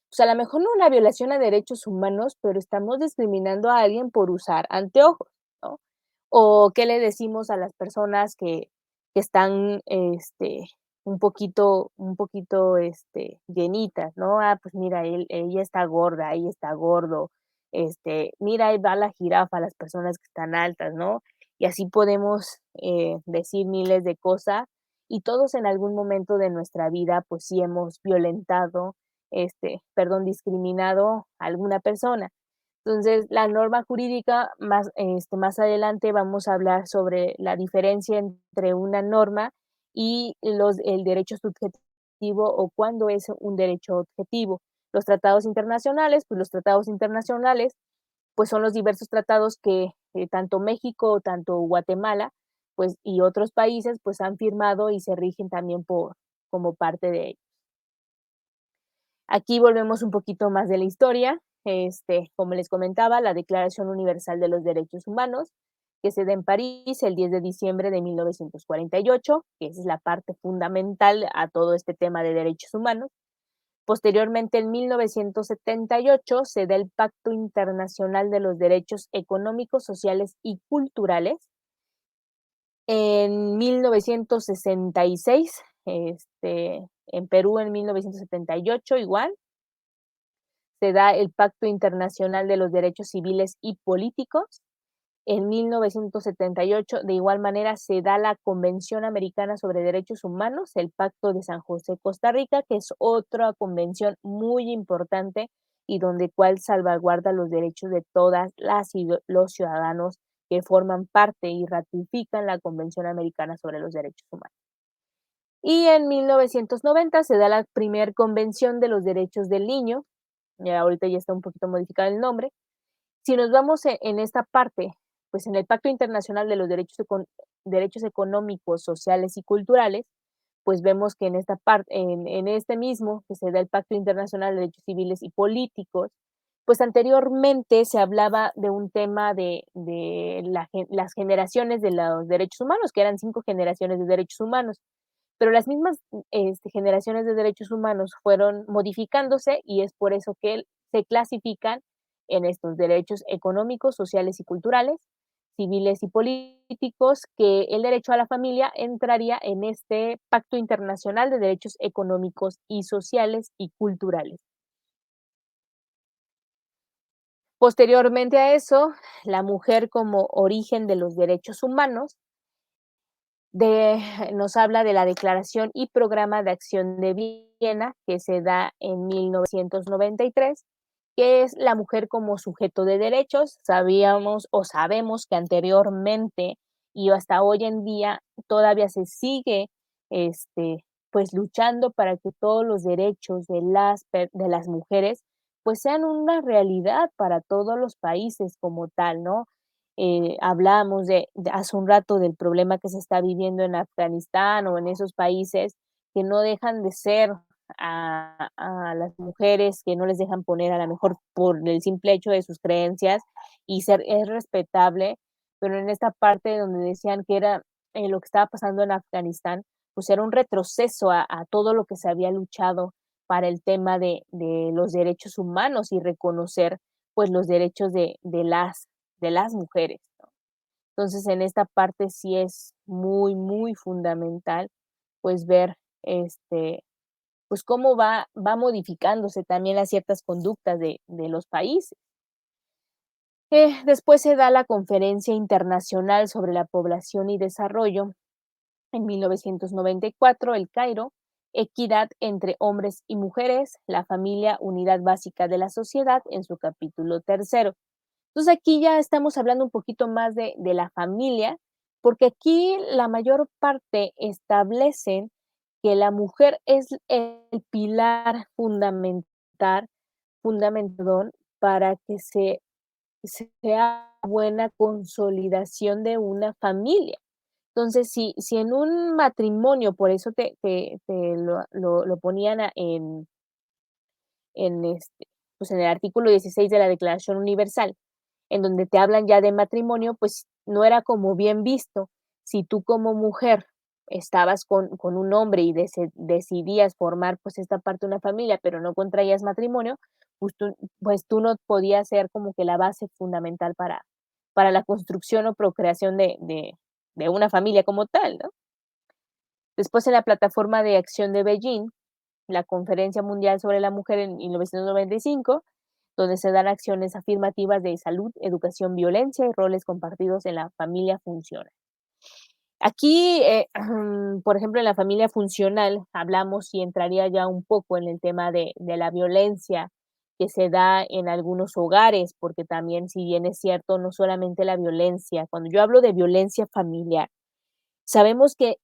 [SPEAKER 2] pues a lo mejor no una violación a derechos humanos, pero estamos discriminando a alguien por usar anteojos, ¿no? O qué le decimos a las personas que están, llenitas, ¿no? Ah, pues mira, ella está gorda, ella está gordo, mira, ahí va la jirafa, las personas que están altas, ¿no? Y así podemos, decir miles de cosas, y todos en algún momento de nuestra vida, pues sí hemos violentado, discriminado a alguna persona. Entonces, la norma jurídica más adelante vamos a hablar sobre la diferencia entre una norma y el derecho subjetivo o cuándo es un derecho objetivo. Los tratados internacionales, pues los tratados internacionales, pues son los diversos tratados que tanto México, tanto Guatemala, pues y otros países, pues han firmado y se rigen también como parte de ellos. Aquí volvemos un poquito más de la historia. Como les comentaba, la Declaración Universal de los Derechos Humanos, que se da en París el 10 de diciembre de 1948, que esa es la parte fundamental a todo este tema de derechos humanos. Posteriormente, en 1978, se da el Pacto Internacional de los Derechos Económicos, Sociales y Culturales. En 1966, en Perú en 1978 igual, se da el Pacto Internacional de los Derechos Civiles y Políticos. En 1978, de igual manera, se da la Convención Americana sobre Derechos Humanos, el Pacto de San José, Costa Rica, que es otra convención muy importante y donde cual salvaguarda los derechos de todas las y los ciudadanos que forman parte y ratifican la Convención Americana sobre los Derechos Humanos. Y en 1990 se da la primer Convención de los Derechos del Niño, ahorita ya está un poquito modificado el nombre. Si nos vamos en esta parte, pues en el Pacto Internacional de los Derechos Económicos, Sociales y Culturales, pues vemos que en esta parte, en este mismo, que se da el Pacto Internacional de Derechos Civiles y Políticos, pues anteriormente se hablaba de un tema de las generaciones de los derechos humanos, que eran 5 generaciones de derechos humanos, pero las mismas generaciones de derechos humanos fueron modificándose y es por eso que se clasifican en estos derechos económicos, sociales y culturales, civiles y políticos, que el derecho a la familia entraría en este Pacto Internacional de Derechos Económicos y Sociales y Culturales. Posteriormente a eso, la mujer como origen de los derechos humanos nos habla de la Declaración y Programa de Acción de Viena, que se da en 1993, que es la mujer como sujeto de derechos. Sabíamos o sabemos que anteriormente y hasta hoy en día todavía se sigue pues luchando para que todos los derechos de las mujeres pues sean una realidad para todos los países como tal, ¿no? Hablamos de hace un rato del problema que se está viviendo en Afganistán o en esos países que no dejan de ser a las mujeres, que no les dejan poner a lo mejor por el simple hecho de sus creencias y es respetable, pero en esta parte donde decían que era lo que estaba pasando en Afganistán, pues era un retroceso a todo lo que se había luchado para el tema de los derechos humanos y reconocer pues los derechos de las mujeres, ¿no? Entonces, en esta parte sí es muy, muy fundamental, pues, ver, pues, cómo va modificándose también las ciertas conductas de los países. Después se da la Conferencia Internacional sobre la Población y Desarrollo en 1994, El Cairo, Equidad entre hombres y mujeres, la familia, unidad básica de la sociedad, en su capítulo tercero. Entonces aquí ya estamos hablando un poquito más de la familia, porque aquí la mayor parte establecen que la mujer es el pilar fundamental para que sea buena consolidación de una familia. Entonces, si en un matrimonio, por eso te lo ponían en, pues, en el artículo 16 de la Declaración Universal, en donde te hablan ya de matrimonio, pues no era como bien visto. Si tú como mujer estabas con un hombre y decidías formar pues esta parte de una familia, pero no contraías matrimonio, pues tú no podías ser como que la base fundamental para la construcción o procreación de una familia como tal, ¿no? Después en la plataforma de acción de Beijing, la Conferencia Mundial sobre la Mujer en 1995, donde se dan acciones afirmativas de salud, educación, violencia y roles compartidos en la familia funcional. Aquí, por ejemplo, en la familia funcional hablamos y entraría ya un poco en el tema de la violencia que se da en algunos hogares, porque también, si bien es cierto, no solamente la violencia, cuando yo hablo de violencia familiar, sabemos que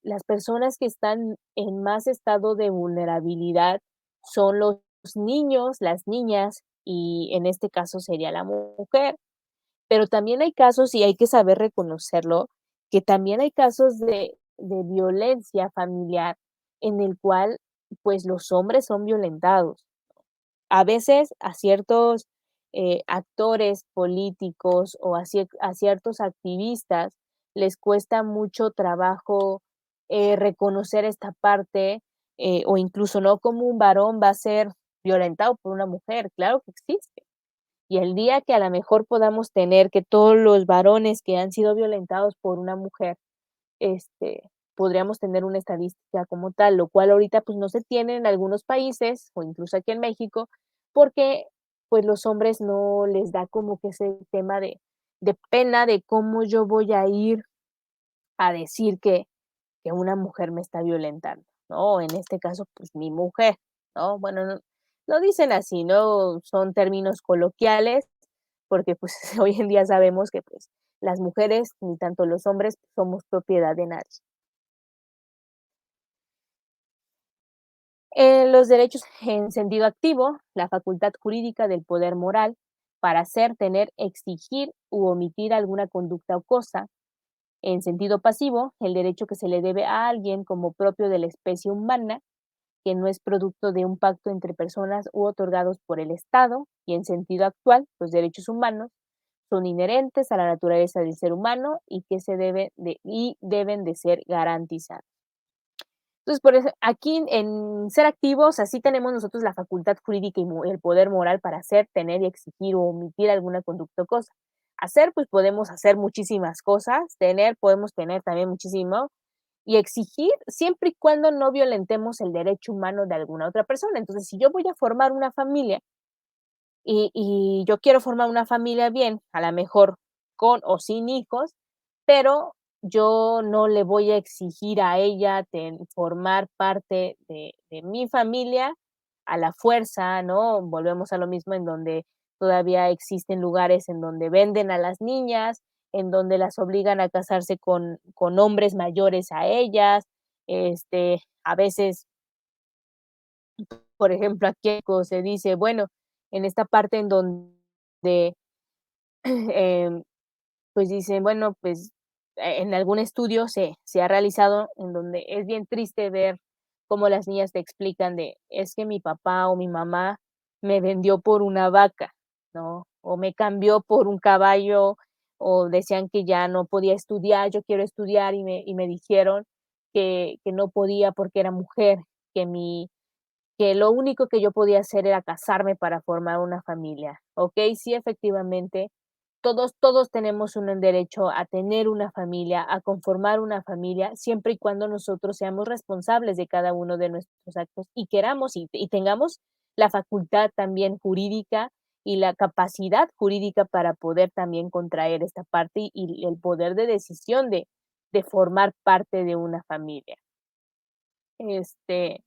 [SPEAKER 2] las personas que están en más estado de vulnerabilidad son los niños, las niñas, y en este caso sería la mujer. Pero también hay casos, y hay que saber reconocerlo, que también hay casos de violencia familiar en el cual, pues, los hombres son violentados. A veces a ciertos, actores políticos o a ciertos activistas les cuesta mucho trabajo, reconocer esta parte, o incluso, ¿no? Cómo un varón va a ser violentado por una mujer, claro que existe. Y el día que a la mejor podamos tener que todos los varones que han sido violentados por una mujer, podríamos tener una estadística como tal, lo cual ahorita, pues, no se tiene en algunos países, o incluso aquí en México, porque, pues, los hombres no les da como que ese tema de pena de cómo yo voy a ir a decir que una mujer me está violentando, ¿no? En este caso, pues, mi mujer, ¿no? Bueno, no lo dicen así, ¿no? Son términos coloquiales, porque, pues, hoy en día sabemos que, pues, las mujeres, ni tanto los hombres, somos propiedad de nadie. Los derechos en sentido activo, la facultad jurídica del poder moral para hacer, tener, exigir u omitir alguna conducta o cosa. En sentido pasivo, el derecho que se le debe a alguien como propio de la especie humana, que no es producto de un pacto entre personas u otorgados por el Estado. Y en sentido actual, los derechos humanos son inherentes a la naturaleza del ser humano y que deben de ser garantizados. Entonces, por eso, aquí en ser activos, así tenemos nosotros la facultad jurídica y el poder moral para hacer, tener y exigir o omitir alguna conducta o cosa. Hacer, pues podemos hacer muchísimas cosas, tener, podemos tener también muchísimo, y exigir siempre y cuando no violentemos el derecho humano de alguna otra persona. Entonces, si yo voy a formar una familia y yo quiero formar una familia bien, a la mejor con o sin hijos, pero yo no le voy a exigir a ella formar parte de mi familia a la fuerza, ¿no? Volvemos a lo mismo en donde todavía existen lugares en donde venden a las niñas, en donde las obligan a casarse con hombres mayores a ellas, a veces, por ejemplo, aquí se dice, bueno, en esta parte en donde, em, pues dicen, bueno, pues en algún estudio se ha realizado en donde es bien triste ver cómo las niñas te explican de, es que mi papá o mi mamá me vendió por una vaca, ¿no? O me cambió por un caballo, o decían que ya no podía estudiar, yo quiero estudiar y me dijeron que no podía porque era mujer, que que lo único que yo podía hacer era casarme para formar una familia, ¿ok? Sí, efectivamente, todos tenemos un derecho a tener una familia, a conformar una familia, siempre y cuando nosotros seamos responsables de cada uno de nuestros actos y queramos y tengamos la facultad también jurídica y la capacidad jurídica para poder también contraer esta parte y el poder de decisión de formar parte de una familia. Este,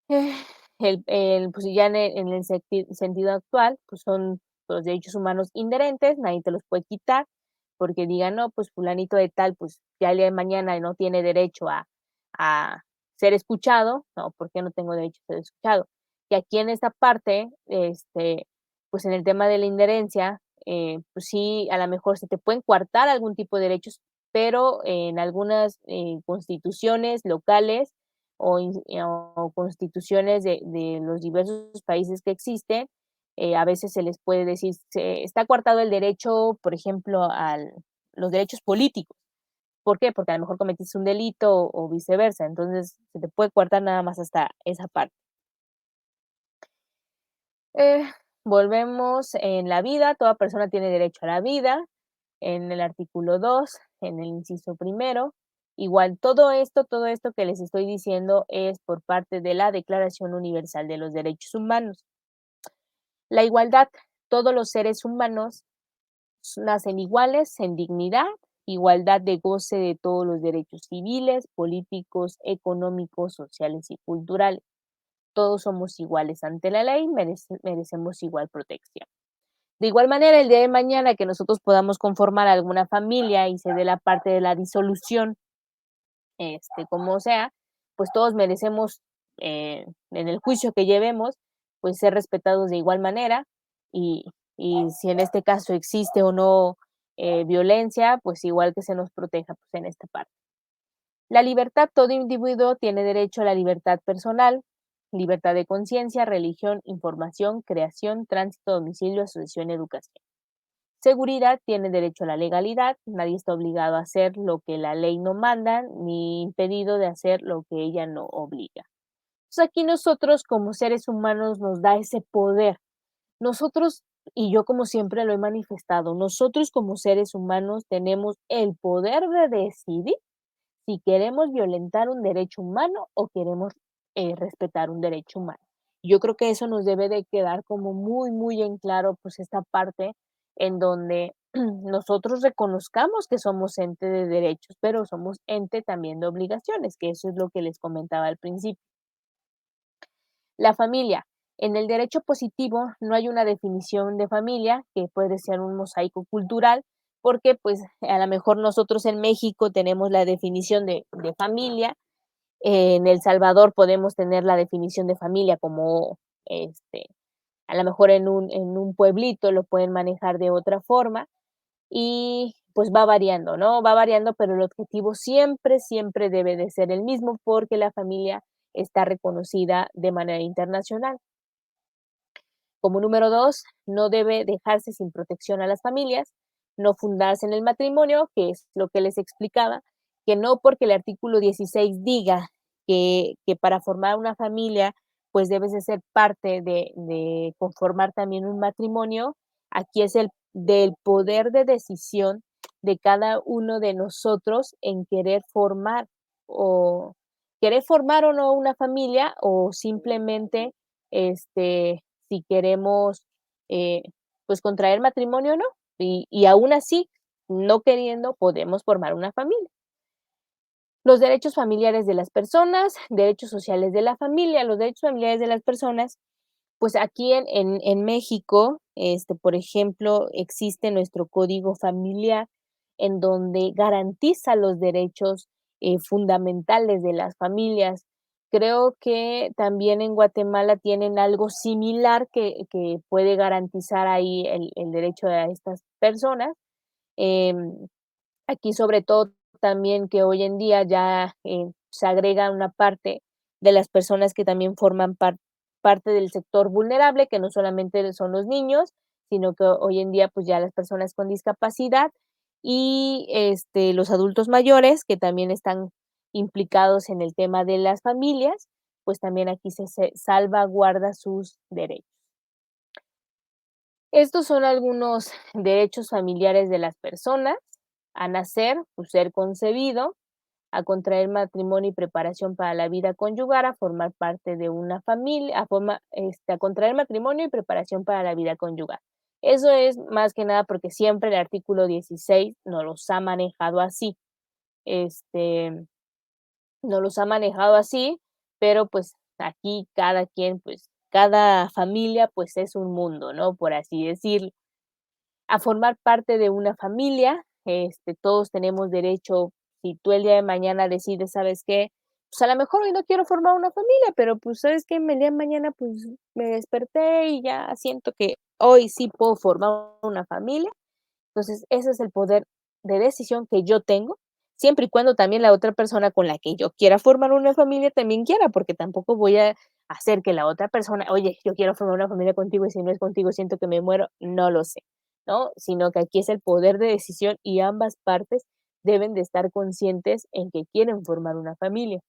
[SPEAKER 2] eh, pues ya en el sentido actual, pues son los derechos humanos inherentes, nadie te los puede quitar, porque digan, no, pues fulanito de tal, pues ya el día de mañana no tiene derecho a ser escuchado, no, ¿por qué no tengo derecho a ser escuchado? Y aquí en esta parte, pues en el tema de la inherencia, pues sí, a lo mejor se te pueden coartar algún tipo de derechos, pero en algunas constituciones locales o constituciones de los diversos países que existen, a veces se les puede decir, se está coartado el derecho, por ejemplo, a los derechos políticos. ¿Por qué? Porque a lo mejor cometiste un delito o viceversa, entonces se te puede coartar nada más hasta esa parte. Eh, Volvemos en la vida, toda persona tiene derecho a la vida, en el artículo 2, en el inciso primero. Igual, todo esto que les estoy diciendo es por parte de la Declaración Universal de los Derechos Humanos. La igualdad, todos los seres humanos nacen iguales en dignidad, igualdad de goce de todos los derechos civiles, políticos, económicos, sociales y culturales. Todos somos iguales ante la ley, merecemos igual protección. De igual manera, el día de mañana que nosotros podamos conformar alguna familia y se dé la parte de la disolución, como sea, pues todos merecemos, en el juicio que llevemos, pues ser respetados de igual manera y, y si en este caso existe o no violencia, pues igual que se nos proteja pues, en esta parte. La libertad, todo individuo tiene derecho a la libertad personal, libertad de conciencia, religión, información, creación, tránsito, domicilio, asociación, educación. Seguridad, tiene derecho a la legalidad, nadie está obligado a hacer lo que la ley no manda, ni impedido de hacer lo que ella no obliga. Entonces aquí nosotros como seres humanos nos da ese poder. Nosotros, y yo como siempre lo he manifestado, nosotros como seres humanos tenemos el poder de decidir si queremos violentar un derecho humano o queremos respetar un derecho humano. Yo creo que eso nos debe de quedar como muy, muy en claro, pues esta parte en donde nosotros reconozcamos que somos ente de derechos, pero somos ente también de obligaciones, que eso es lo que les comentaba al principio. La familia. En el derecho positivo no hay una definición de familia, que puede ser un mosaico cultural, porque pues a lo mejor nosotros en México tenemos la definición de familia, en El Salvador podemos tener la definición de familia como, a lo mejor en un pueblito lo pueden manejar de otra forma y pues va variando, ¿no? Va variando, pero el objetivo siempre, siempre debe de ser el mismo porque la familia está reconocida de manera internacional. Como número 2, no debe dejarse sin protección a las familias, no fundarse en el matrimonio, que es lo que les explicaba, que no porque el artículo 16 diga que para formar una familia, pues debes de ser parte de conformar también un matrimonio. Aquí es el del poder de decisión de cada uno de nosotros en o querer formar o no una familia o simplemente si queremos, eh, pues, contraer matrimonio o no, y aún así, no queriendo, podemos formar una familia. Los derechos familiares de las personas, derechos sociales de la familia. Los derechos familiares de las personas, pues, aquí en México, por ejemplo, existe nuestro código familiar, en donde garantiza los derechos, fundamentales de las familias. Creo que también en Guatemala tienen algo similar que puede garantizar ahí el derecho a estas personas. Em, Aquí, sobre todo, también que hoy en día ya, se agrega una parte de las personas que también forman parte del sector vulnerable, que no solamente son los niños, sino que hoy en día, pues, ya las personas con discapacidad y, los adultos mayores, que también están implicados en el tema de las familias, pues, también aquí se salvaguarda sus derechos. Estos son algunos derechos familiares de las personas: a nacer, pues, ser concebido, a contraer matrimonio y preparación para la vida conyugal, a formar parte de una familia, a contraer matrimonio y preparación para la vida conyugal. Eso es más que nada porque siempre el artículo 16 nos los ha manejado así, este, nos los ha manejado así, pero pues aquí cada quien, pues cada familia, pues es un mundo, ¿no? Por así decirlo. A formar parte de una familia, todos tenemos derecho, si tú el día de mañana decides, ¿sabes qué? Pues a lo mejor hoy no quiero formar una familia, pero pues, ¿sabes qué? El día de mañana, pues me desperté y ya siento que hoy sí puedo formar una familia. Entonces, ese es el poder de decisión que yo tengo. siempre y cuando también la otra persona con la que yo quiera formar una familia también quiera, porque tampoco voy a hacer que la otra persona, oye, yo quiero formar una familia contigo y si no es contigo siento que me muero, no lo sé, ¿no? Sino que aquí es el poder de decisión y ambas partes deben de estar conscientes en que quieren formar una familia.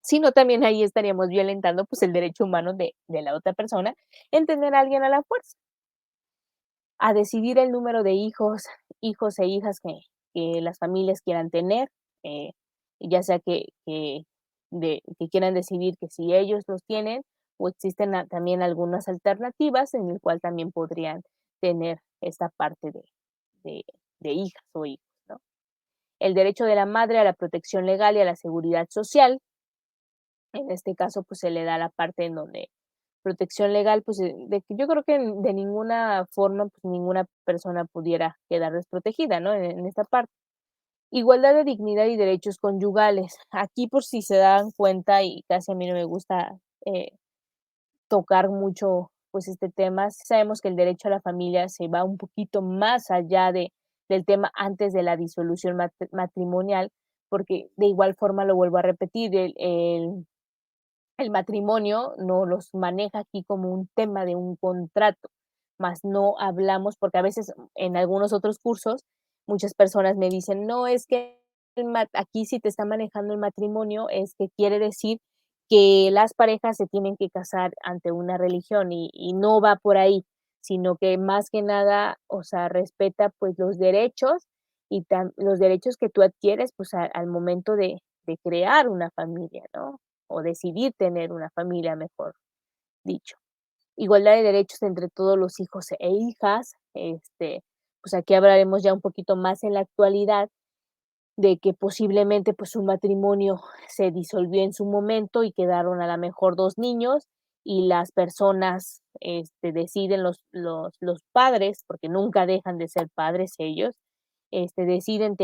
[SPEAKER 2] Si no, también ahí estaríamos violentando pues el derecho humano de la otra persona en tener a alguien a la fuerza, a decidir el número de hijos e hijas que las familias quieran tener, eh, ya sea que quieran decidir que si ellos los tienen, o existen también algunas alternativas en el cual también podrían tener esta parte de, de hijas o hijos, ¿no? El derecho de la madre a la protección legal y a la seguridad social, en este caso, pues se le da la parte en donde protección legal, pues, de que yo creo que de ninguna forma, pues, ninguna persona pudiera quedar desprotegida, ¿no? En esta parte. Igualdad de dignidad y derechos conyugales. Aquí, por si se dan cuenta, y casi a mí no me gusta, tocar mucho, pues, este tema, sí sabemos que el derecho a la familia se va un poquito más allá del tema antes de la disolución matrimonial, porque de igual forma lo vuelvo a repetir, el matrimonio no los maneja aquí como un tema de un contrato, más no hablamos, porque a veces en algunos otros cursos muchas personas me dicen, no, es que aquí si te está manejando el matrimonio es que quiere decir que las parejas se tienen que casar ante una religión y no va por ahí, sino que más que nada, o sea, respeta pues los derechos y los derechos que tú adquieres pues al momento de crear una familia, ¿no? O decidir tener una familia, mejor dicho. Igualdad de derechos entre todos los hijos e hijas, pues aquí hablaremos ya un poquito más en la actualidad de que posiblemente pues un matrimonio se disolvió en su momento y quedaron a la mejor 2 niños y las personas, deciden los padres, porque nunca dejan de ser padres ellos, deciden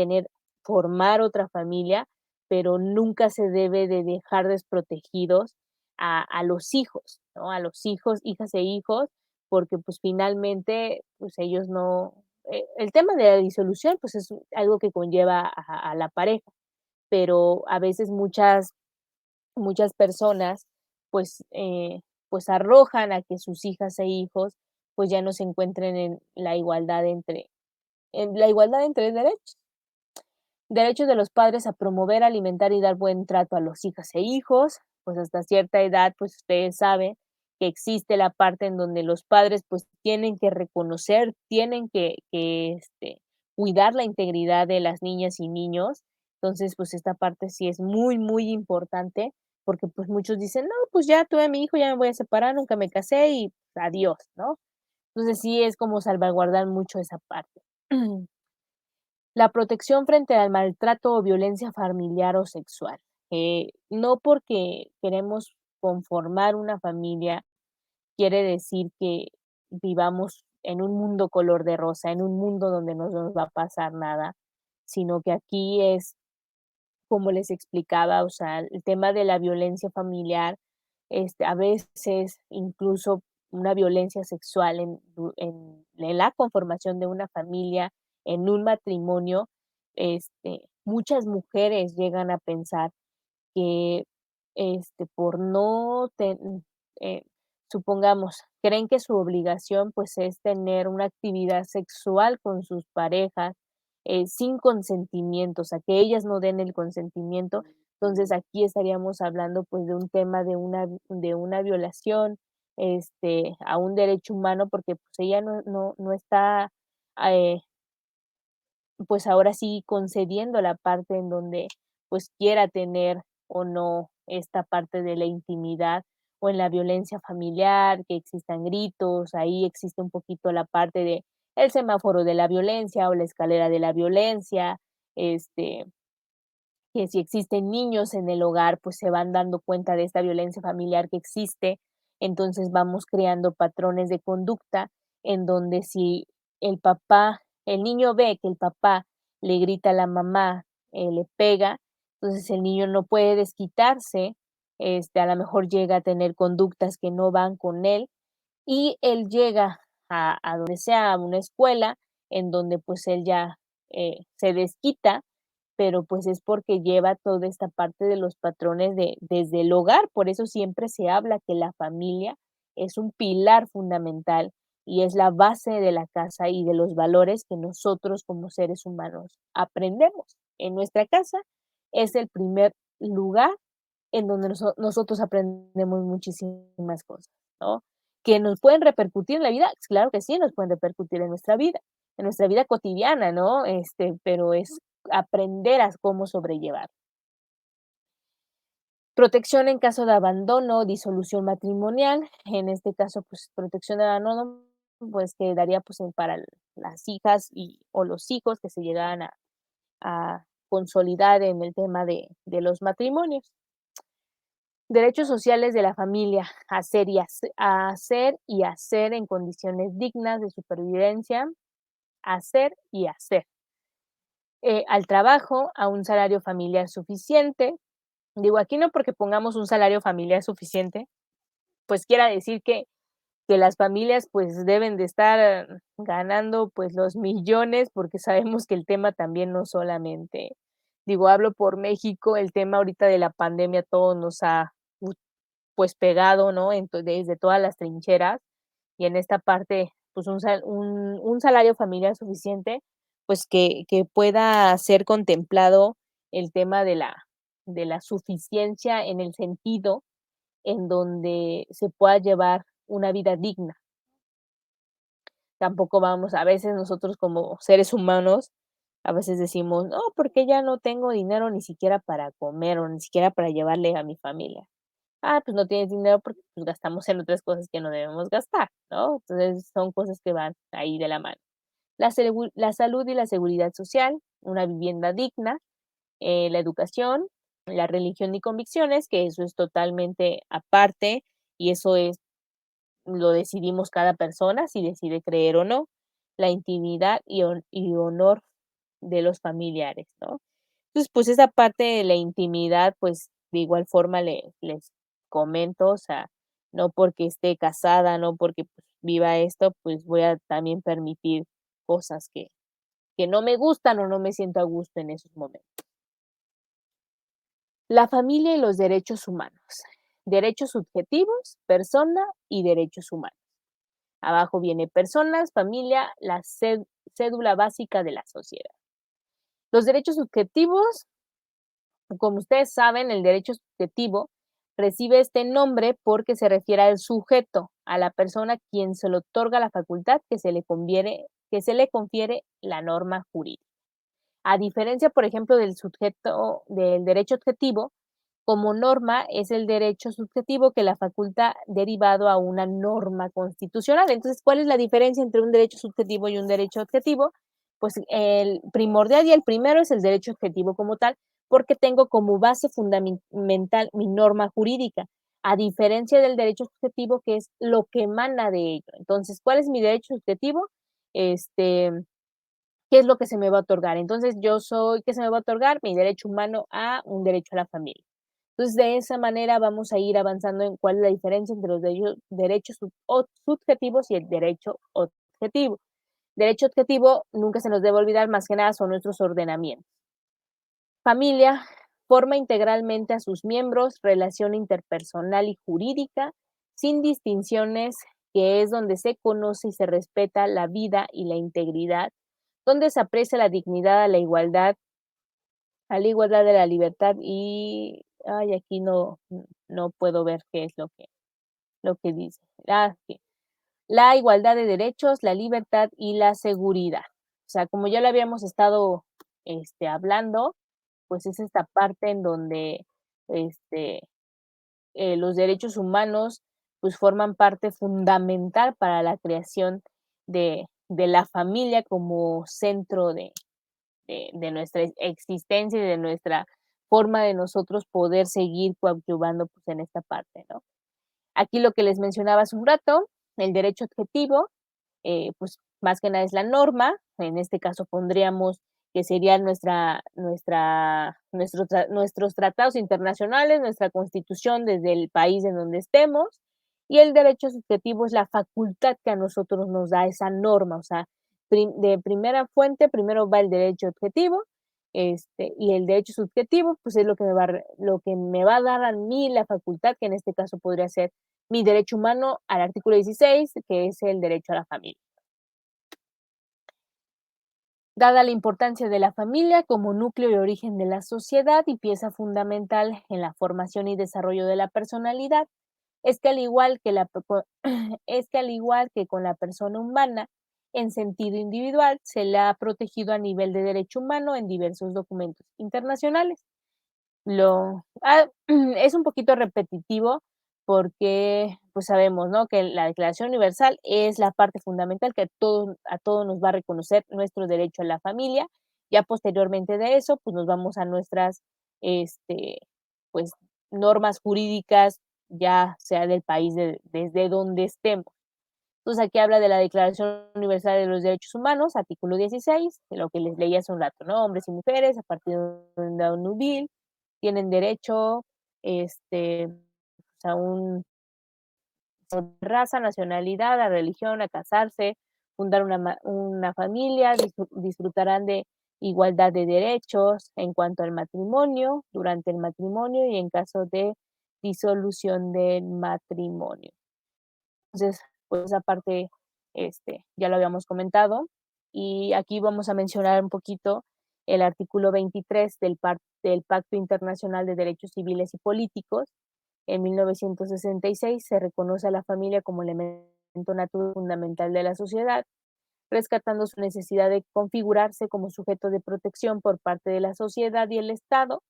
[SPEAKER 2] formar otra familia, pero nunca se debe de dejar desprotegidos a los hijos, ¿no? A los hijos, hijas e hijos, porque, pues, finalmente, pues, ellos no el tema de la disolución, pues, es algo que conlleva a la pareja, pero a veces muchas personas, pues, pues, arrojan a que sus hijas e hijos, pues, ya no se encuentren en la igualdad entre derechos. Derechos de los padres a promover, alimentar y dar buen trato a los hijas e hijos, pues hasta cierta edad, pues ustedes saben que existe la parte en donde los padres pues tienen que reconocer, tienen que cuidar la integridad de las niñas y niños. Entonces, pues esta parte sí es muy, muy importante porque pues muchos dicen, no, pues ya tuve a mi hijo, ya me voy a separar, nunca me casé y adiós, ¿no? Entonces sí es como salvaguardar mucho esa parte. La protección frente al maltrato o violencia familiar o sexual. No porque queremos conformar una familia, quiere decir que vivamos en un mundo color de rosa, en un mundo donde no nos va a pasar nada, sino que aquí es, como les explicaba, o sea, el tema de la violencia familiar, a veces incluso una violencia sexual en la conformación de una familia, en un matrimonio, muchas mujeres llegan a pensar que, por no eh, supongamos, creen que su obligación, pues, es tener una actividad sexual con sus parejas, sin consentimiento, o sea, que ellas no den el consentimiento. Entonces, aquí estaríamos hablando, pues, de un tema de una violación, a un derecho humano, porque, pues, ella no está, eh pues, ahora sí concediendo la parte en donde, pues, quiera tener o no esta parte de la intimidad, o en la violencia familiar, que existan gritos, ahí existe un poquito la parte de el semáforo de la violencia o la escalera de la violencia, este, que si existen niños en el hogar, pues se van dando cuenta de esta violencia familiar que existe, entonces vamos creando patrones de conducta en donde si el niño ve que el papá le grita a la mamá, le pega, entonces el niño no puede desquitarse, a lo mejor llega a tener conductas que no van con él y él llega a donde sea, a una escuela en donde pues él ya se desquita pero pues es porque lleva toda esta parte de los patrones desde el hogar. Por eso siempre se habla que la familia es un pilar fundamental y es la base de la casa y de los valores que nosotros como seres humanos aprendemos. En nuestra casa es el primer lugar en donde nosotros aprendemos muchísimas cosas, ¿no? ¿Que nos pueden repercutir en la vida? Claro que sí, nos pueden repercutir en nuestra vida cotidiana, ¿no? Pero es aprender a cómo sobrellevar. Protección en caso de abandono, disolución matrimonial, en este caso, pues, protección de abandono, pues, quedaría, pues, para las hijas o los hijos que se llegaran a consolidar en el tema de los matrimonios. Derechos sociales de la familia, hacer y hacer en condiciones dignas de supervivencia, hacer y hacer. Al trabajo, a un salario familiar suficiente. Digo, aquí no porque pongamos un salario familiar suficiente, pues quiera decir que las familias, pues, deben de estar ganando, pues, los millones, porque sabemos que el tema también no solamente digo, hablo por México, el tema ahorita de la pandemia todo nos ha, pues, pegado, ¿no? Desde todas las trincheras, y en esta parte, pues, un salario familiar suficiente, pues, que pueda ser contemplado el tema de la suficiencia en el sentido en donde se pueda llevar una vida digna. Tampoco vamos a veces nosotros como seres humanos, a veces decimos: "No, porque ya no tengo dinero ni siquiera para comer, o ni siquiera para llevarle a mi familia". Ah, pues no tienes dinero porque, pues, gastamos en otras cosas que no debemos gastar, ¿no? Entonces, son cosas que van ahí de la mano. La salud y la seguridad social, una vivienda digna, la educación, la religión y convicciones, que eso es totalmente aparte, y eso lo decidimos cada persona, si decide creer o no, la intimidad y honor de los familiares, ¿no? Entonces, pues, esa parte de la intimidad, pues, de igual forma les comento, o sea, no porque esté casada, no porque, pues, viva esto, pues, voy a también permitir cosas que no me gustan o no me siento a gusto en esos momentos. La familia y los derechos humanos. Derechos subjetivos, persona y derechos humanos. Abajo viene personas, familia, la cédula básica de la sociedad. Los derechos subjetivos, como ustedes saben, el derecho subjetivo recibe este nombre porque se refiere al sujeto, a la persona a quien se le otorga la facultad que se le confiere la norma jurídica. A diferencia, por ejemplo, del derecho objetivo, como norma es el derecho subjetivo que la faculta derivado a una norma constitucional. Entonces, ¿cuál es la diferencia entre un derecho subjetivo y un derecho objetivo? Pues el primordial y el primero es el derecho objetivo como tal, porque tengo como base fundamental mi norma jurídica, a diferencia del derecho subjetivo que es lo que emana de ello. Entonces, ¿cuál es mi derecho subjetivo? Este, ¿Qué es lo que se me va a otorgar? Entonces, ¿qué se me va a otorgar? Mi derecho humano a un derecho a la familia. Entonces, de esa manera vamos a ir avanzando en cuál es la diferencia entre los derechos subjetivos y el derecho objetivo. Derecho objetivo, nunca se nos debe olvidar, más que nada son nuestros ordenamientos. Familia, forma integralmente a sus miembros, relación interpersonal y jurídica, sin distinciones, que es donde se conoce y se respeta la vida y la integridad, donde se aprecia la dignidad a la igualdad de la libertad y, ay, aquí no puedo ver qué es lo que dice. Sí. La igualdad de derechos, la libertad y la seguridad. O sea, como ya lo habíamos estado, hablando, pues es esta parte en donde, este, los derechos humanos, pues forman parte fundamental para la creación de la familia como centro de nuestra existencia y de nuestra forma de nosotros poder seguir coadyuvando, pues, en esta parte, ¿no? Aquí lo que les mencionaba hace un rato, el derecho objetivo, pues, más que nada es la norma, en este caso pondríamos que serían nuestros tratados internacionales, nuestra Constitución desde el país en donde estemos, y el derecho subjetivo es la facultad que a nosotros nos da esa norma, o sea, de primera fuente, primero va el derecho objetivo Y el derecho subjetivo, pues es lo que me va a dar a mí la facultad, que en este caso podría ser mi derecho humano al artículo 16, que es el derecho a la familia. Dada la importancia de la familia como núcleo y origen de la sociedad y pieza fundamental en la formación y desarrollo de la personalidad, es que al igual que, es que al igual que con la persona humana, en sentido individual, se la ha protegido a nivel de derecho humano en diversos documentos internacionales. Es un poquito repetitivo porque, pues, sabemos, ¿no?, que la Declaración Universal es la parte fundamental que a todos nos va a reconocer nuestro derecho a la familia. Ya posteriormente de eso, pues, nos vamos a nuestras, este, pues, normas jurídicas, ya sea del país desde donde estemos. Entonces, aquí habla de la Declaración Universal de los Derechos Humanos, artículo 16, de lo que les leí hace un rato, ¿no? Hombres y mujeres, a partir de una edad nubil, tienen derecho, a un raza, nacionalidad, a religión, a casarse, fundar una familia, disfrutarán de igualdad de derechos en cuanto al matrimonio, durante el matrimonio y en caso de disolución del matrimonio. Entonces, pues esa parte, ya lo habíamos comentado. Y aquí vamos a mencionar un poquito el artículo 23 del Pacto Internacional de Derechos Civiles y Políticos. En 1966 se reconoce a la familia como elemento natural fundamental de la sociedad, rescatando su necesidad de configurarse como sujeto de protección por parte de la sociedad y el Estado,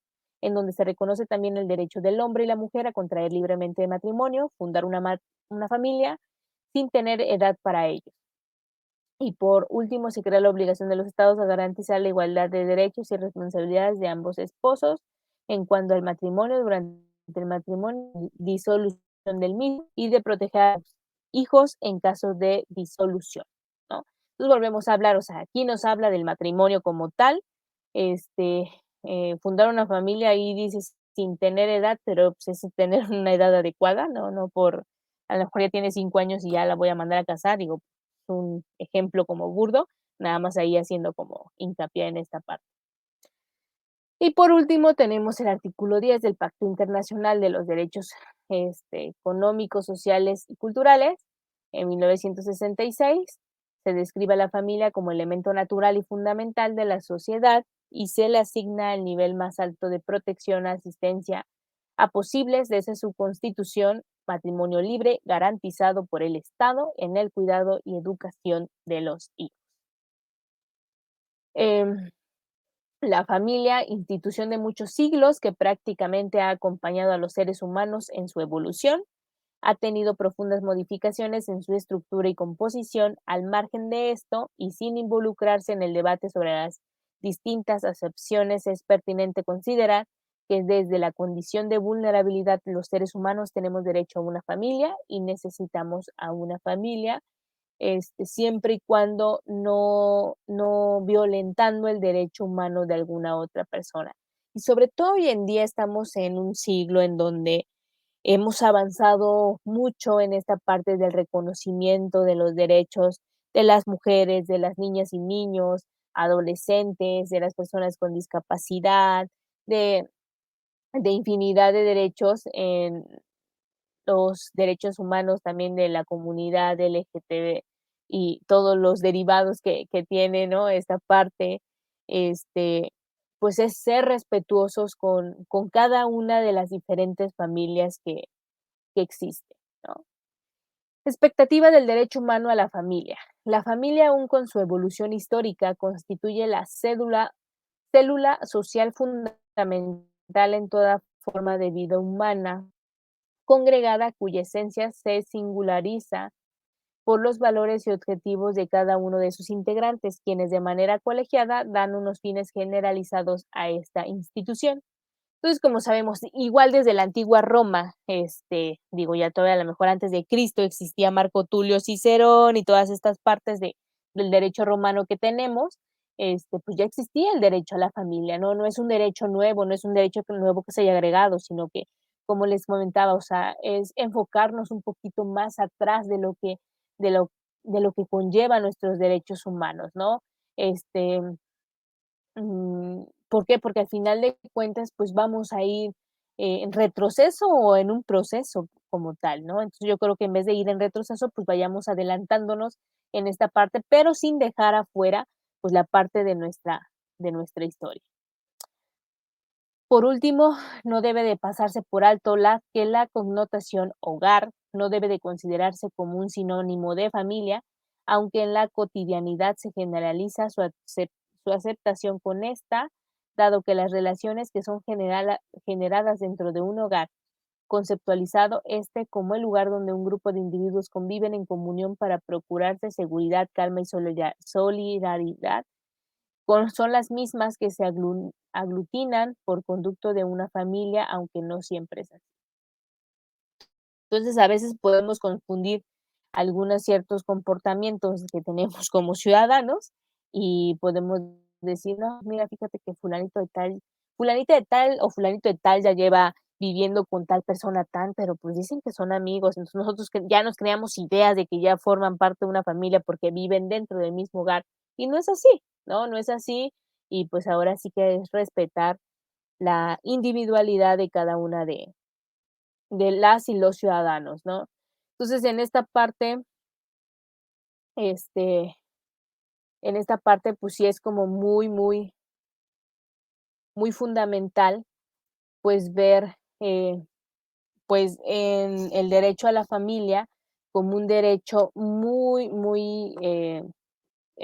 [SPEAKER 2] en donde se reconoce también el derecho del hombre y la mujer a contraer libremente matrimonio, fundar una familia, sin tener edad para ello. Y por último, se crea la obligación de los estados a garantizar la igualdad de derechos y responsabilidades de ambos esposos en cuanto al matrimonio, durante el matrimonio, disolución del mismo y de proteger a los hijos en caso de disolución, ¿no? Entonces volvemos a hablar, o sea, aquí nos habla del matrimonio como tal, este, fundar una familia y dices sin tener edad, pero pues es tener una edad adecuada, no por, a lo mejor ya tiene 5 años y ya la voy a mandar a casar, digo, un ejemplo como burdo, nada más ahí haciendo como hincapié en esta parte. Y por último, tenemos el artículo 10 del Pacto Internacional de los Derechos Económicos, Sociales y Culturales. En 1966 se describe a la familia como elemento natural y fundamental de la sociedad y se le asigna el nivel más alto de protección, asistencia a posibles desde su constitución, matrimonio libre garantizado por el Estado en el cuidado y educación de los hijos. Em, la familia, institución de muchos siglos que prácticamente ha acompañado a los seres humanos en su evolución, ha tenido profundas modificaciones en su estructura y composición. Al margen de esto, y sin involucrarse en el debate sobre las distintas acepciones, es pertinente considerar que desde la condición de vulnerabilidad los seres humanos tenemos derecho a una familia y necesitamos a una familia, siempre y cuando no violentando el derecho humano de alguna otra persona. Y sobre todo hoy en día estamos en un siglo en donde hemos avanzado mucho en esta parte del reconocimiento de los derechos de las mujeres, de las niñas y niños, adolescentes, de las personas con discapacidad, de infinidad de derechos en los derechos humanos también de la comunidad LGTB y todos los derivados que tiene, ¿no? Esta parte, este, pues es ser respetuosos con cada una de las diferentes familias que existen, ¿no? Expectativa del derecho humano a la familia. La familia, aún con su evolución histórica, constituye la célula social fundamental en toda forma de vida humana, congregada cuya esencia se singulariza por los valores y objetivos de cada uno de sus integrantes, quienes de manera colegiada dan unos fines generalizados a esta institución. Entonces, como sabemos, igual desde la antigua Roma, digo, ya todavía a lo mejor antes de Cristo existía Marco Tulio Cicerón y todas estas partes del derecho romano que tenemos, pues ya existía el derecho a la familia, ¿no? No es un derecho nuevo, no es un derecho nuevo que se haya agregado, sino que, como les comentaba, o sea, es enfocarnos un poquito más atrás de lo, de lo que conlleva nuestros derechos humanos, ¿no? Este, ¿Por qué? Porque al final de cuentas, pues vamos a ir en retroceso o en un proceso como tal, ¿no? Entonces yo creo que en vez de ir en retroceso, pues vayamos adelantándonos en esta parte, pero sin dejar afuera pues la parte de nuestra historia. Por último, no debe de pasarse por alto la connotación hogar no debe de considerarse como un sinónimo de familia, aunque en la cotidianidad se generaliza su aceptación con esta, dado que las relaciones que son generadas dentro de un hogar, conceptualizado este como el lugar donde un grupo de individuos conviven en comunión para procurarse seguridad, calma y solidaridad, son las mismas que se aglutinan por conducto de una familia, aunque no siempre es así. Entonces, a veces podemos confundir algunos ciertos comportamientos que tenemos como ciudadanos y podemos decir, no, mira, fíjate que fulanita de tal o fulanito de tal ya lleva viviendo con tal persona tan, pero pues dicen que son amigos, entonces nosotros que ya nos creamos ideas de que ya forman parte de una familia porque viven dentro del mismo hogar y no es así, ¿no? No es así y pues ahora sí que es respetar la individualidad de cada una de las y los ciudadanos, ¿no? Entonces, este, en esta parte, pues sí es como muy fundamental, pues ver, pues en el derecho a la familia como un derecho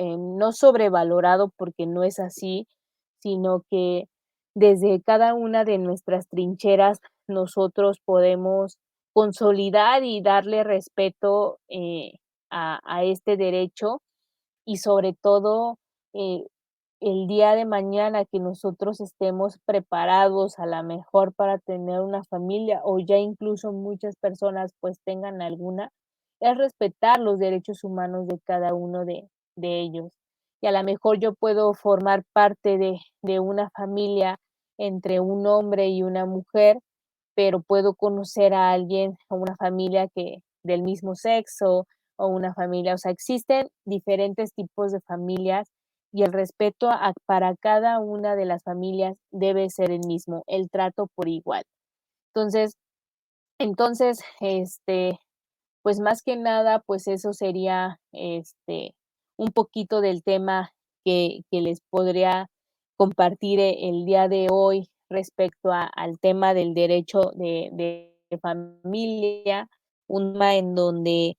[SPEAKER 2] no sobrevalorado porque no es así, sino que desde cada una de nuestras trincheras nosotros podemos consolidar y darle respeto a este derecho y sobre todo eh, el día de mañana que nosotros estemos preparados a la mejor para tener una familia o ya incluso muchas personas pues tengan alguna, es respetar los derechos humanos de cada uno de ellos. Y a la mejor yo puedo formar parte de una familia entre un hombre y una mujer, pero puedo conocer a alguien o una familia que del mismo sexo o una familia, o sea, existen diferentes tipos de familias y el respeto para cada una de las familias debe ser el mismo, el trato por igual. Entonces, pues más que nada, pues eso sería un poquito del tema que les podría compartir el día de hoy respecto al tema del derecho de familia, un tema en donde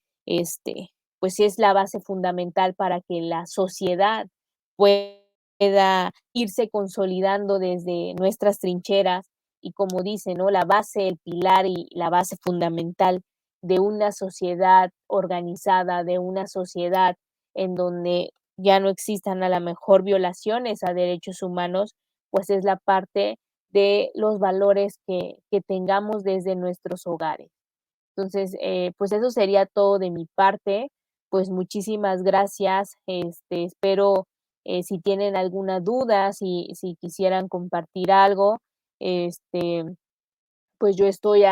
[SPEAKER 2] pues sí es la base fundamental para que la sociedad pueda irse consolidando desde nuestras trincheras y como dice, ¿no? La base, el pilar y la base fundamental de una sociedad organizada, de una sociedad en donde ya no existan a la mejor violaciones a derechos humanos, pues es la parte de los valores que tengamos desde nuestros hogares. Entonces, pues eso sería todo de mi parte. Pues muchísimas gracias. Espero si tienen alguna duda, si quisieran compartir algo, este, pues yo estoy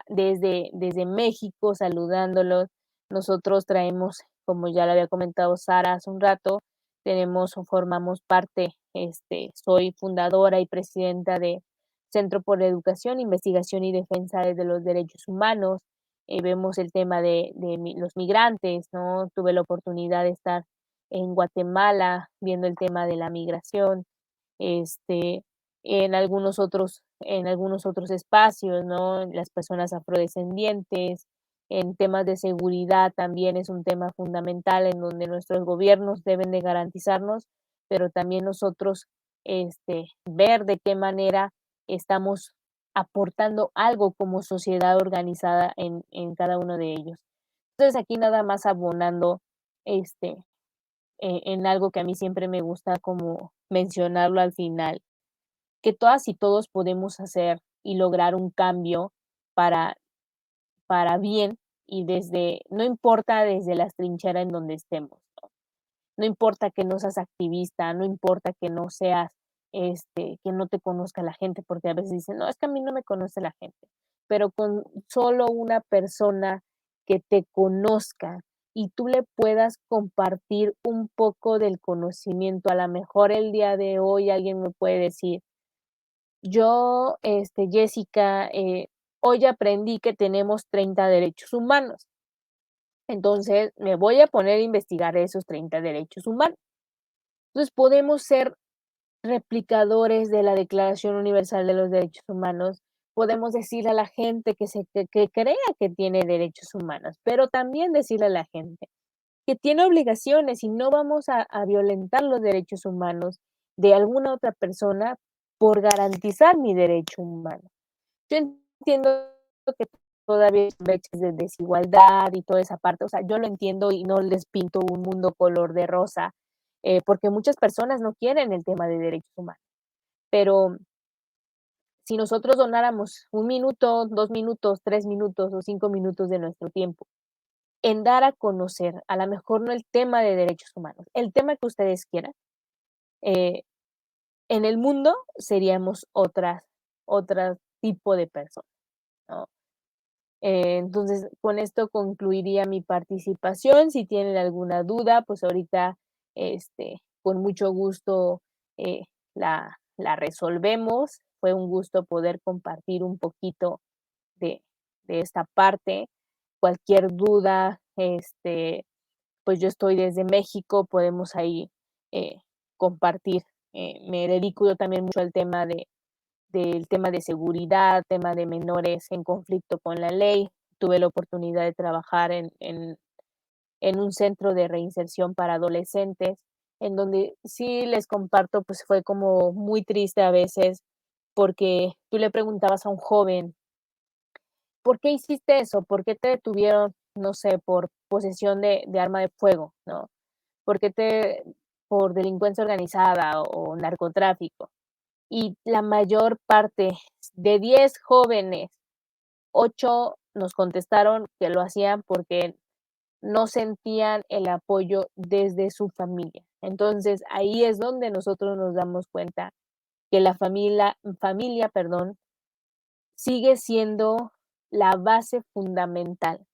[SPEAKER 2] desde México saludándolos. Nosotros traemos, como ya lo había comentado Sara hace un rato, tenemos o formamos parte, soy fundadora y presidenta de Centro por la Educación, Investigación y Defensa de los Derechos Humanos. Vemos el tema de los migrantes, ¿no? Tuve la oportunidad de estar en Guatemala viendo el tema de la migración. Este, en algunos otros espacios, ¿no? Las personas afrodescendientes, en temas de seguridad también es un tema fundamental en donde nuestros gobiernos deben de garantizarnos, pero también nosotros ver de qué manera estamos aportando algo como sociedad organizada en cada uno de ellos. Entonces aquí nada más abonando este, en algo que a mí siempre me gusta como mencionarlo al final que todas y todos podemos hacer y lograr un cambio para, para bien y no importa desde las trincheras en donde estemos, ¿no? No importa que no seas activista, no importa que no seas, que no te conozca la gente, porque a veces dicen, no, es que a mí no me conoce la gente, pero con solo una persona que te conozca y tú le puedas compartir un poco del conocimiento. A lo mejor el día de hoy alguien me puede decir, yo, Jessica, hoy aprendí que tenemos 30 derechos humanos. Entonces, me voy a poner a investigar esos 30 derechos humanos. Entonces, podemos ser replicadores de la Declaración Universal de los Derechos Humanos. Podemos decirle a la gente que crea que tiene derechos humanos, pero también decirle a la gente que tiene obligaciones y no vamos a violentar los derechos humanos de alguna otra persona por garantizar mi derecho humano. Yo entiendo que todavía hay brechas de desigualdad y toda esa parte, o sea, yo lo entiendo y no les pinto un mundo color de rosa, porque muchas personas no quieren el tema de derechos humanos, pero si nosotros donáramos 1 minuto, 2 minutos, 3 minutos o 5 minutos de nuestro tiempo en dar a conocer, a lo mejor no el tema de derechos humanos, el tema que ustedes quieran, eh, en el mundo seríamos otro tipo de personas, ¿no? Entonces, con esto concluiría mi participación. Si tienen alguna duda, pues ahorita, con mucho gusto, la resolvemos. Fue un gusto poder compartir un poquito de, de esta parte. Cualquier duda, pues yo estoy desde México, podemos ahí compartir. Me dedico yo también mucho al tema del tema de seguridad, tema de menores en conflicto con la ley. Tuve la oportunidad de trabajar en un centro de reinserción para adolescentes, en donde sí les comparto, pues fue como muy triste a veces, porque tú le preguntabas a un joven, ¿por qué hiciste eso? ¿Por qué te detuvieron, no sé, por posesión de arma de fuego, ¿no? ¿Por qué por delincuencia organizada o narcotráfico? Y la mayor parte de 10 jóvenes, 8 nos contestaron que lo hacían porque no sentían el apoyo desde su familia. Entonces, ahí es donde nosotros nos damos cuenta que la familia, perdón, sigue siendo la base fundamental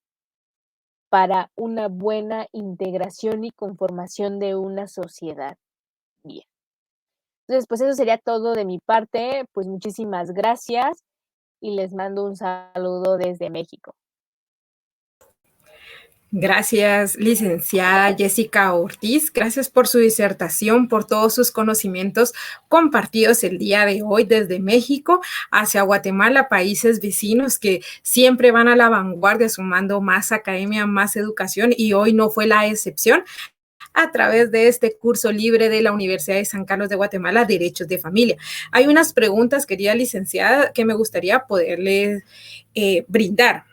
[SPEAKER 2] para una buena integración y conformación de una sociedad bien. Entonces, pues eso sería todo de mi parte. Pues muchísimas gracias y les mando un saludo desde México.
[SPEAKER 1] Gracias, licenciada Jessica Ortiz. Gracias por su disertación, por todos sus conocimientos compartidos el día de hoy desde México hacia Guatemala, países vecinos que siempre van a la vanguardia sumando más academia, más educación, y hoy no fue la excepción a través de este curso libre de la Universidad de San Carlos de Guatemala, Derechos de Familia. Hay unas preguntas, querida licenciada, que me gustaría poderle brindar.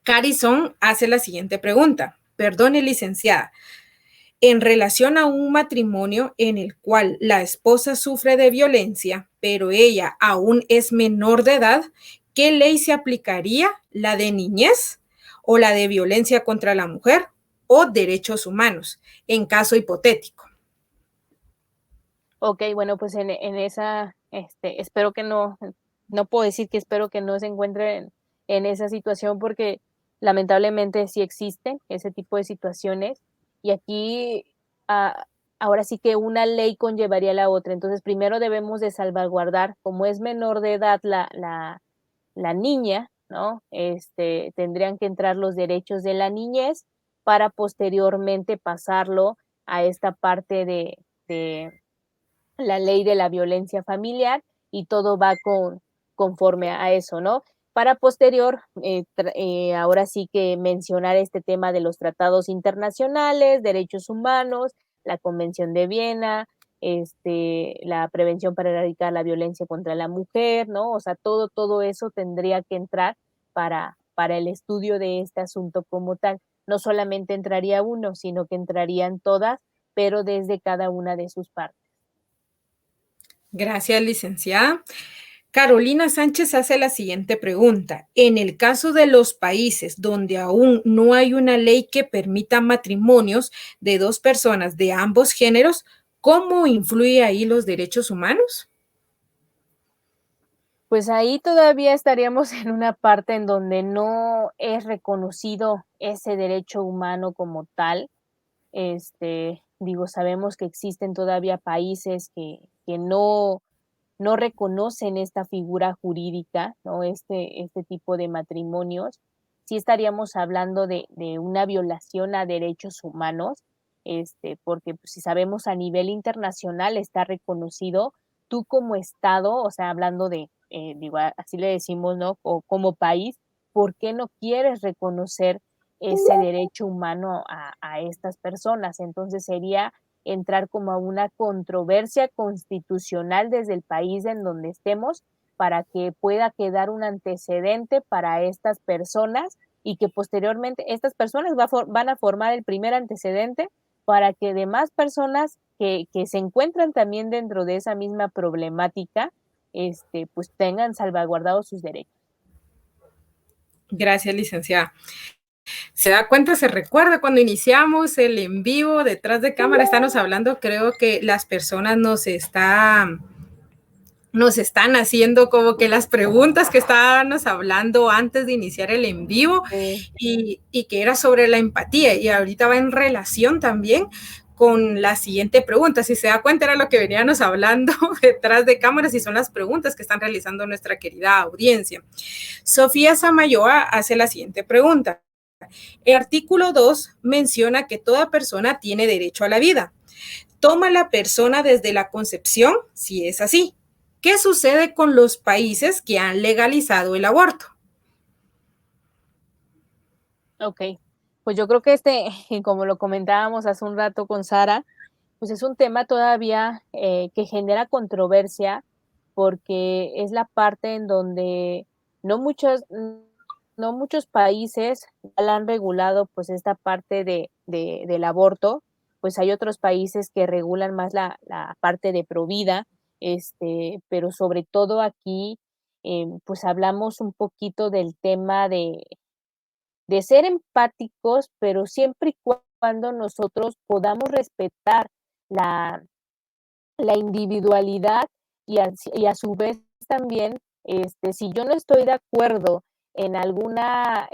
[SPEAKER 1] Carison hace la siguiente pregunta. Perdone, licenciada. En relación a un matrimonio en el cual la esposa sufre de violencia, pero ella aún es menor de edad, ¿qué ley se aplicaría? ¿La de niñez o la de violencia contra la mujer o derechos humanos en caso hipotético?
[SPEAKER 2] Ok, bueno, pues en esa, espero que no puedo decir que espero que no se encuentren en esa situación porque lamentablemente sí existen ese tipo de situaciones y aquí ah, ahora sí que una ley conllevaría a la otra. Entonces, primero debemos de salvaguardar, como es menor de edad la niña, ¿no? Tendrían que entrar los derechos de la niñez para posteriormente pasarlo a esta parte de la ley de la violencia familiar y todo va conforme a eso, ¿no? Para posterior, ahora sí que mencionar este tema de los tratados internacionales, derechos humanos, la Convención de Viena, la prevención para erradicar la violencia contra la mujer, ¿no? O sea, todo eso tendría que entrar para el estudio de este asunto como tal. No solamente entraría uno, sino que entrarían todas, pero desde cada una de sus partes.
[SPEAKER 1] Gracias, licenciada. Carolina Sánchez hace la siguiente pregunta. En el caso de los países donde aún no hay una ley que permita matrimonios de dos personas de ambos géneros, ¿cómo influye ahí los derechos humanos?
[SPEAKER 2] Pues ahí todavía estaríamos en una parte en donde no es reconocido ese derecho humano como tal. Digo, sabemos que existen todavía países que no reconocen esta figura jurídica, ¿no? Este tipo de matrimonios. Sí estaríamos hablando de una violación a derechos humanos, porque pues, si sabemos a nivel internacional está reconocido, tú como Estado, o sea, hablando de, digo, así le decimos, ¿no? O como país, ¿por qué no quieres reconocer ese derecho humano a estas personas? Entonces sería entrar como a una controversia constitucional desde el país en donde estemos para que pueda quedar un antecedente para estas personas y que posteriormente estas personas van a formar el primer antecedente para que demás personas que se encuentran también dentro de esa misma problemática, pues tengan salvaguardados sus derechos.
[SPEAKER 1] Gracias, licenciada. Se da cuenta, se recuerda cuando iniciamos el en vivo detrás de cámara, estamos hablando, creo que las personas nos están haciendo como que las preguntas que estábamos hablando antes de iniciar el en vivo y que era sobre la empatía y ahorita va en relación también con la siguiente pregunta. Si se da cuenta era lo que veníamos hablando detrás de cámaras y son las preguntas que están realizando nuestra querida audiencia. Sofía Samayoa hace la siguiente pregunta. El artículo 2 menciona que toda persona tiene derecho a la vida. Toma la persona desde la concepción, si es así. ¿Qué sucede con los países que han legalizado el aborto?
[SPEAKER 2] Ok, pues yo creo que como lo comentábamos hace un rato con Sara, pues es un tema todavía que genera controversia porque es la parte en donde no muchos, no muchos países la han regulado pues esta parte del aborto, pues hay otros países que regulan más la parte de provida, pero sobre todo aquí pues hablamos un poquito del tema de ser empáticos, pero siempre y cuando nosotros podamos respetar la, la individualidad y a su vez también, si yo no estoy de acuerdo en alguna,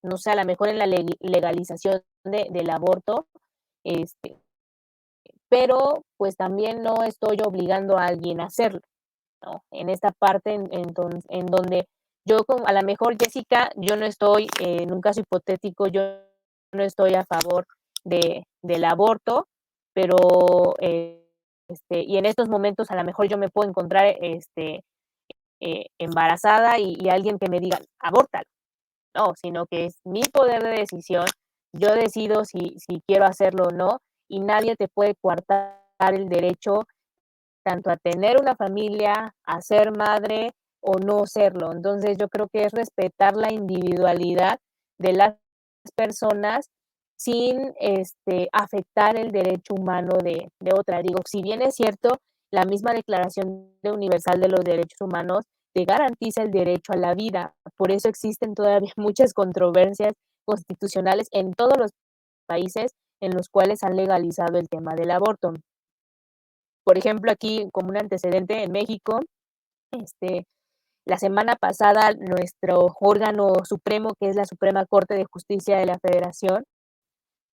[SPEAKER 2] no sé, a lo mejor en la legalización del aborto, este, pero pues también no estoy obligando a alguien a hacerlo, ¿no? En esta parte en donde yo, como, a lo mejor Jessica, yo no estoy, en un caso hipotético, yo no estoy a favor del aborto, pero y en estos momentos a lo mejor yo me puedo encontrar embarazada y alguien que me diga, abórtalo, no, sino que es mi poder de decisión, yo decido si quiero hacerlo o no, y nadie te puede coartar el derecho tanto a tener una familia, a ser madre o no serlo. Entonces yo creo que es respetar la individualidad de las personas sin afectar el derecho humano de otra. Digo, si bien es cierto, la misma Declaración Universal de los Derechos Humanos te garantiza el derecho a la vida. Por eso existen todavía muchas controversias constitucionales en todos los países en los cuales han legalizado el tema del aborto. Por ejemplo, aquí como un antecedente en México, la semana pasada nuestro órgano supremo, que es la Suprema Corte de Justicia de la Federación,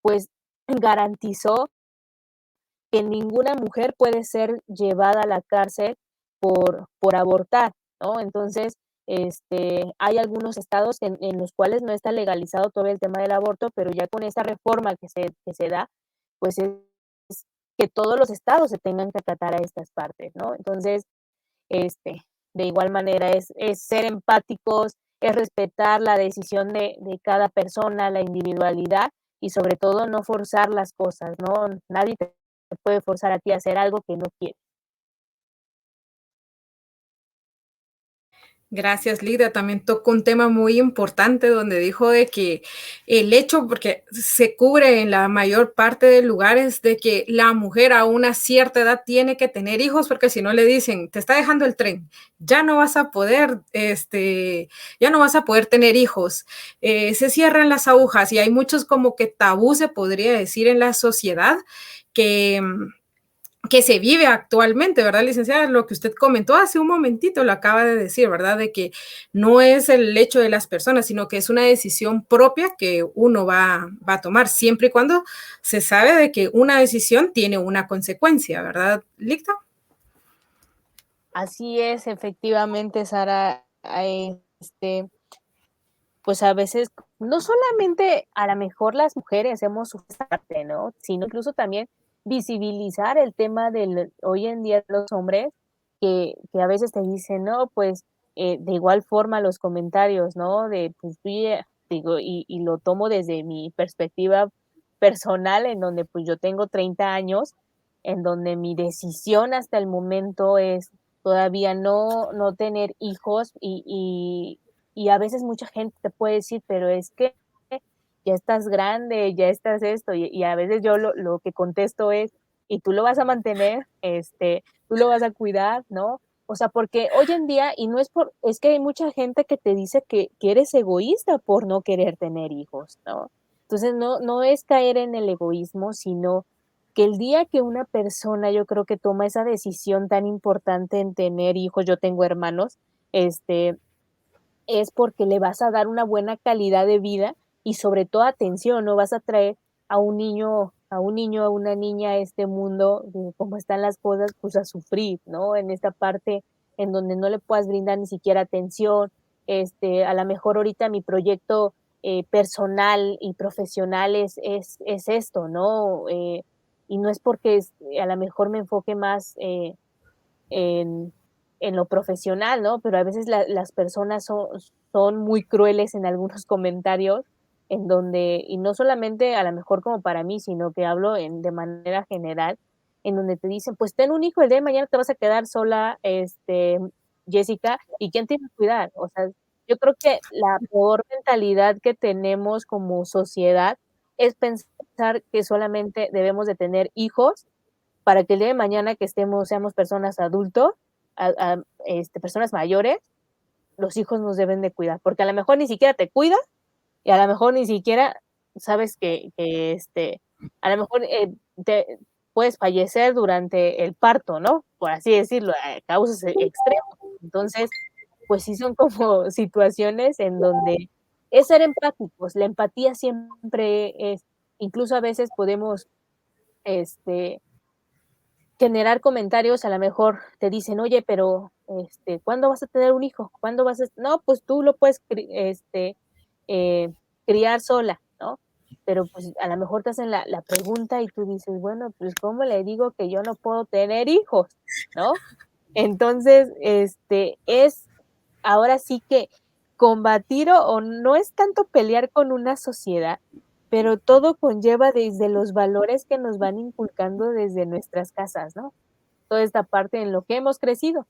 [SPEAKER 2] pues garantizó que ninguna mujer puede ser llevada a la cárcel por abortar, ¿no? Entonces, hay algunos estados en los cuales no está legalizado todo el tema del aborto, pero ya con esta reforma que se da, pues es que todos los estados se tengan que acatar a estas partes, ¿no? Entonces, de igual manera es ser empáticos, es respetar la decisión de cada persona, la individualidad y sobre todo no forzar las cosas, ¿no? Nadie te puede forzar a ti a hacer algo que no quieres.
[SPEAKER 1] Gracias, Lida. También tocó un tema muy importante donde dijo de que el hecho, porque se cubre en la mayor parte de lugares, de que la mujer a una cierta edad tiene que tener hijos, porque si no le dicen, te está dejando el tren, ya no vas a poder, ya no vas a poder tener hijos. Se cierran las agujas y hay muchos como que tabú, se podría decir, en la sociedad que que se vive actualmente, ¿verdad, licenciada? Lo que usted comentó hace un momentito, lo acaba de decir, ¿verdad? De que no es el hecho de las personas, sino que es una decisión propia que uno va a tomar, siempre y cuando se sabe de que una decisión tiene una consecuencia, ¿verdad, Licta?
[SPEAKER 2] Así es, efectivamente, Sara, pues a veces, no solamente a lo mejor las mujeres hacemos su parte, ¿no? Sino incluso también visibilizar el tema del hoy en día los hombres que a veces te dicen, no, pues de igual forma los comentarios, ¿no? De, pues digo, y lo tomo desde mi perspectiva personal, en donde pues yo tengo 30 años, en donde mi decisión hasta el momento es todavía no tener hijos y a veces mucha gente te puede decir, pero es que ya estás grande, ya estás esto, y a veces yo lo que contesto es, y tú lo vas a mantener, tú lo vas a cuidar, ¿no? O sea, porque hoy en día, y no es es que hay mucha gente que te dice que eres egoísta por no querer tener hijos, ¿no? Entonces, no es caer en el egoísmo, sino que el día que una persona, yo creo que toma esa decisión tan importante en tener hijos, yo tengo hermanos, es porque le vas a dar una buena calidad de vida y sobre todo atención, no vas a traer a una niña a este mundo, de cómo están las cosas, pues a sufrir, ¿no? En esta parte en donde no le puedas brindar ni siquiera atención, a lo mejor ahorita mi proyecto personal y profesional es esto, ¿no? Y no es porque a lo mejor me enfoque más en, en lo profesional, ¿no? Pero a veces las personas son muy crueles en algunos comentarios, en donde, y no solamente a lo mejor como para mí, sino que hablo de manera general, en donde te dicen, pues ten un hijo, el día de mañana te vas a quedar sola, Jessica, ¿y quién te va a cuidar? O sea, yo creo que la peor mentalidad que tenemos como sociedad es pensar que solamente debemos de tener hijos para que el día de mañana que seamos personas adultos, personas mayores, los hijos nos deben de cuidar, porque a lo mejor ni siquiera te cuidas y a lo mejor ni siquiera sabes a lo mejor te puedes fallecer durante el parto, ¿no? Por así decirlo, a causas extremas. Entonces, pues sí son como situaciones en donde es ser empáticos. La empatía siempre es, incluso a veces podemos, este, generar comentarios, a lo mejor te dicen, oye, pero ¿cuándo vas a tener un hijo? ¿Cuándo vas a...? No, pues tú lo puedes eh, criar sola, ¿no? Pero pues a lo mejor te hacen la pregunta y tú dices, bueno, pues ¿cómo le digo que yo no puedo tener hijos? ¿No? Entonces, es ahora sí que combatir o no es tanto pelear con una sociedad, pero todo conlleva desde los valores que nos van inculcando desde nuestras casas, ¿no? Toda esta parte en lo que hemos crecido.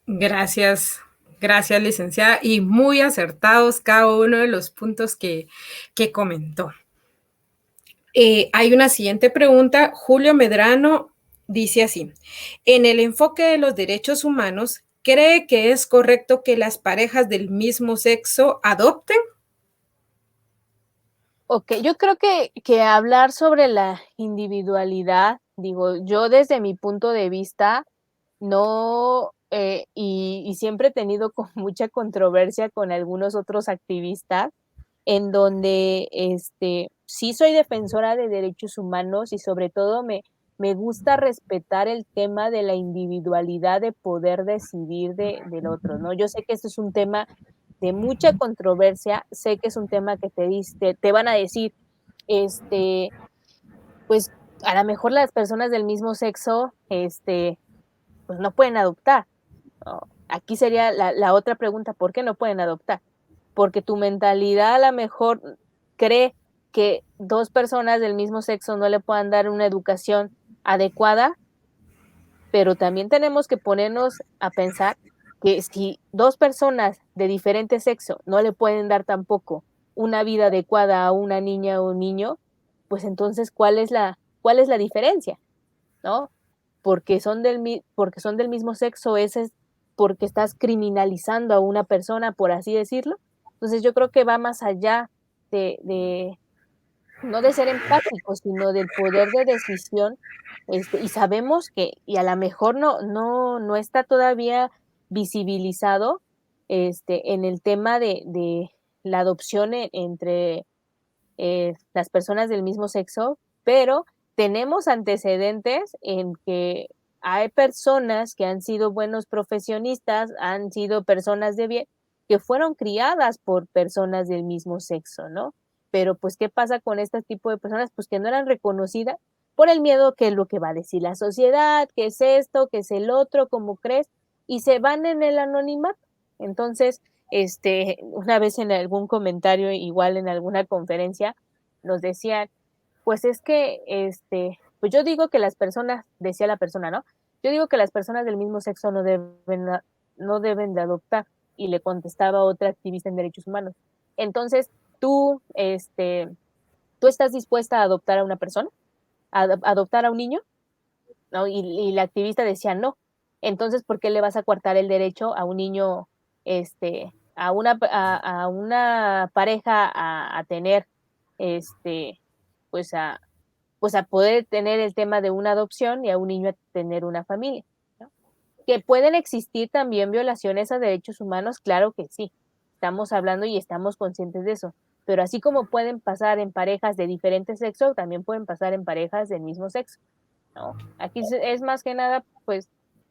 [SPEAKER 1] Gracias, gracias, licenciada, y muy acertados cada uno de los puntos que comentó. Hay una siguiente pregunta. Julio Medrano dice así: en el enfoque de los derechos humanos, ¿cree que es correcto que las parejas del mismo sexo adopten?
[SPEAKER 2] Ok, yo creo que hablar sobre la individualidad, digo, yo desde mi punto de vista, no, y siempre he tenido con mucha controversia con algunos otros activistas, en donde sí soy defensora de derechos humanos y sobre todo me gusta respetar el tema de la individualidad de poder decidir del otro, ¿no? Yo sé que esto es un tema de mucha controversia, sé que es un tema que te van a decir, este, pues a lo mejor las personas del mismo sexo, pues no pueden adoptar, ¿no? Aquí sería la otra pregunta, ¿por qué no pueden adoptar? Porque tu mentalidad a lo mejor cree que 2 personas del mismo sexo no le puedan dar una educación adecuada, pero también tenemos que ponernos a pensar que si 2 personas de diferente sexo no le pueden dar tampoco una vida adecuada a una niña o un niño, pues entonces, ¿cuál es la diferencia?, ¿no? Porque son del mismo sexo, ese es porque estás criminalizando a una persona, por así decirlo. Entonces, yo creo que va más allá de no de ser empáticos, sino del poder de decisión, y sabemos que y a la mejor no está todavía visibilizado, en el tema de la adopción entre, las personas del mismo sexo, pero tenemos antecedentes en que hay personas que han sido buenos profesionistas, han sido personas de bien, que fueron criadas por personas del mismo sexo, ¿no? Pero, pues, ¿qué pasa con este tipo de personas? Pues, que no eran reconocidas por el miedo, que es lo que va a decir la sociedad, que es esto, que es el otro, ¿cómo crees? Y se van en el anonimato. Entonces, una vez en algún comentario, igual en alguna conferencia, nos decían, pues es que, pues yo digo que las personas, decía la persona, ¿no? Yo digo que las personas del mismo sexo no deben de adoptar. Y le contestaba otra activista en derechos humanos. Entonces, ¿tú estás dispuesta a adoptar a una persona? ¿A adoptar a un niño? ¿No? Y la activista decía, no. Entonces, ¿por qué le vas a coartar el derecho a un niño, a una pareja a tener, este, pues a poder tener el tema de una adopción y a un niño a tener una familia, ¿no? ¿Que pueden existir también violaciones a derechos humanos? Claro que sí. Estamos hablando y estamos conscientes de eso. Pero así como pueden pasar en parejas de diferente sexo, también pueden pasar en parejas del mismo sexo, ¿no? Aquí es más que nada, pues,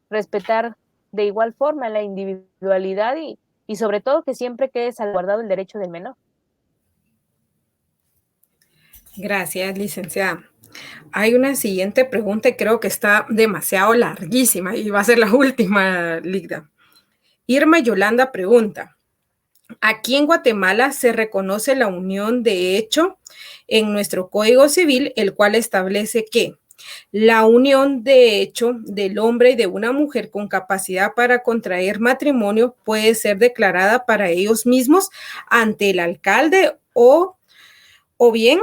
[SPEAKER 2] respetar de igual forma la individualidad y sobre todo que siempre quede salvaguardado el derecho del menor.
[SPEAKER 1] Gracias, licenciada. Hay una siguiente pregunta y creo que está demasiado larguísima y va a ser la última, Ligda. Irma Yolanda pregunta, aquí en Guatemala se reconoce la unión de hecho en nuestro Código Civil, el cual establece que la unión de hecho del hombre y de una mujer con capacidad para contraer matrimonio puede ser declarada para ellos mismos ante el alcalde o bien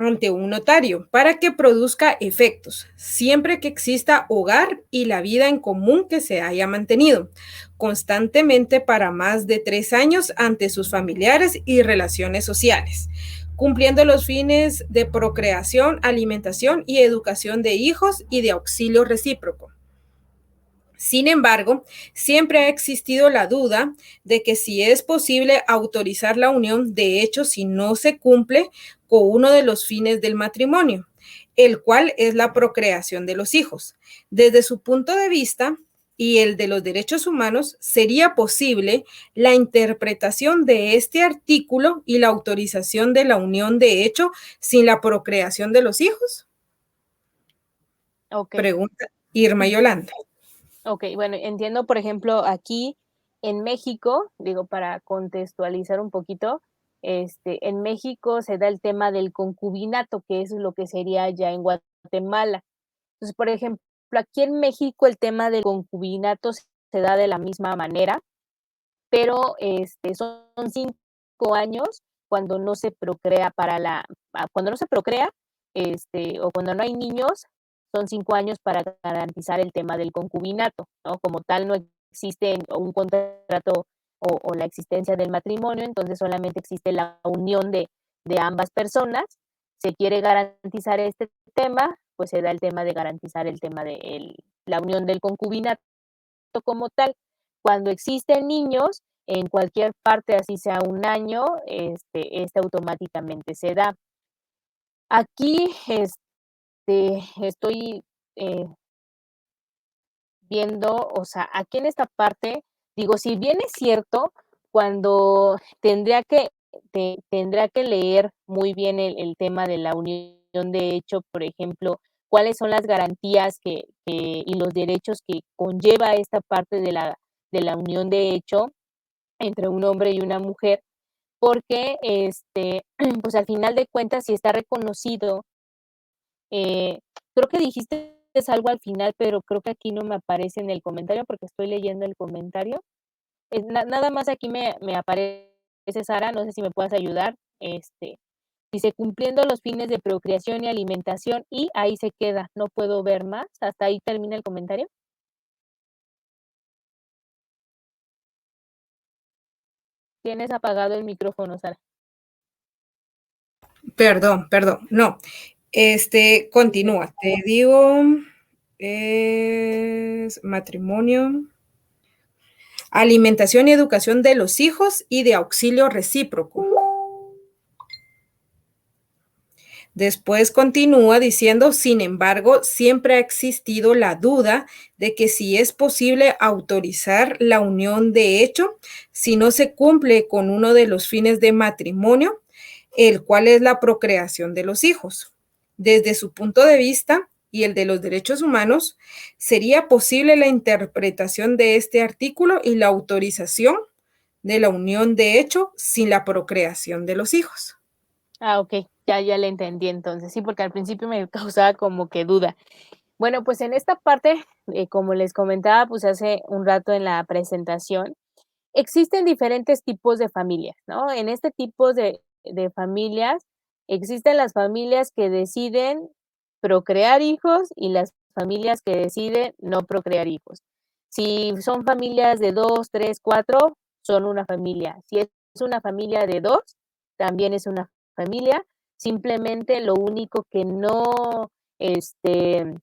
[SPEAKER 1] ante un notario para que produzca efectos, siempre que exista hogar y la vida en común que se haya mantenido constantemente para más de 3 años ante sus familiares y relaciones sociales, cumpliendo los fines de procreación, alimentación y educación de hijos y de auxilio recíproco. Sin embargo, siempre ha existido la duda de que si es posible autorizar la unión de hecho si no se cumple con uno de los fines del matrimonio, el cual es la procreación de los hijos. Desde su punto de vista y el de los derechos humanos, ¿sería posible la interpretación de este artículo y la autorización de la unión de hecho sin la procreación de los hijos?
[SPEAKER 2] Ok.
[SPEAKER 1] Pregunta Irma Yolanda.
[SPEAKER 2] Ok, bueno, entiendo, por ejemplo, aquí en México, digo, para contextualizar un poquito, en México se da el tema del concubinato, que es lo que sería ya en Guatemala. Entonces, por ejemplo, aquí en México el tema del concubinato se da de la misma manera, pero son 5 años cuando no se procrea cuando no se procrea, o cuando no hay niños, son 5 años para garantizar el tema del concubinato, ¿no? Como tal, no existe un contrato o la existencia del matrimonio, entonces solamente existe la unión de ambas personas. Se quiere garantizar este tema, pues se da el tema de garantizar el tema de la unión del concubinato como tal. Cuando existen niños, en cualquier parte, así sea un año, automáticamente se da. Aquí, estoy viendo, o sea, aquí en esta parte, digo, si bien es cierto, cuando tendría que leer muy bien el tema de la unión de hecho, por ejemplo, cuáles son las garantías y los derechos que conlleva esta parte de la unión de hecho entre un hombre y una mujer, porque, pues, al final de cuentas, si está reconocido, creo que dijiste algo al final, pero creo que aquí no me aparece en el comentario, porque estoy leyendo el comentario. Nada más aquí me aparece, Sara, no sé si me puedas ayudar, dice: "Cumpliendo los fines de procreación y alimentación", y ahí se queda, no puedo ver más, ¿hasta ahí termina el comentario? Tienes apagado el micrófono, Sara.
[SPEAKER 1] Perdón, no. Continúa. Te digo, es matrimonio, alimentación y educación de los hijos y de auxilio recíproco. Después continúa diciendo, sin embargo, siempre ha existido la duda de que si es posible autorizar la unión de hecho si no se cumple con uno de los fines de matrimonio, el cual es la procreación de los hijos. Desde su punto de vista y el de los derechos humanos, ¿sería posible la interpretación de este artículo y la autorización de la unión de hecho sin la procreación de los hijos?
[SPEAKER 2] Ah, okey, ya le entendí entonces. Sí, porque al principio me causaba como que duda. Bueno, pues en esta parte, como les comentaba, pues hace un rato en la presentación, existen diferentes tipos de familias, ¿no? En este tipo de familias, existen las familias que deciden procrear hijos y las familias que deciden no procrear hijos. Si son familias de 2, 3, 4, son una familia. Si es una familia de 2, también es una familia. Simplemente lo único que no, este,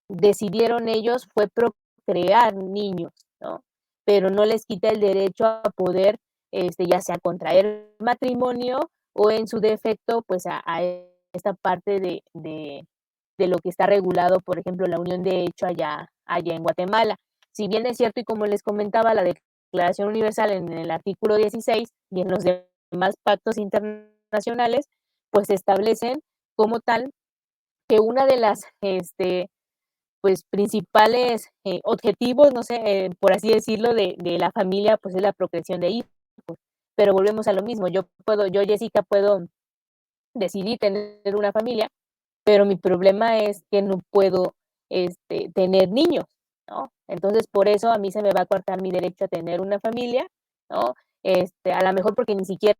[SPEAKER 2] decidieron ellos fue procrear niños, ¿no? Pero no les quita el derecho a poder, ya sea contraer matrimonio o en su defecto, pues a esta parte de lo que está regulado, por ejemplo, la unión de hecho allá en Guatemala. Si bien es cierto, y como les comentaba, la Declaración Universal en el artículo 16 y en los demás pactos internacionales, pues establecen como tal que una de las, pues, principales, objetivos, no sé, por así decirlo, de la familia, pues, es la procreación de hijos. Pero volvemos a lo mismo, yo, Jessica, puedo decidir tener una familia, pero mi problema es que no puedo, tener niños, ¿no? Entonces, por eso a mí se me va a cortar mi derecho a tener una familia, ¿no? A la mejor porque ni siquiera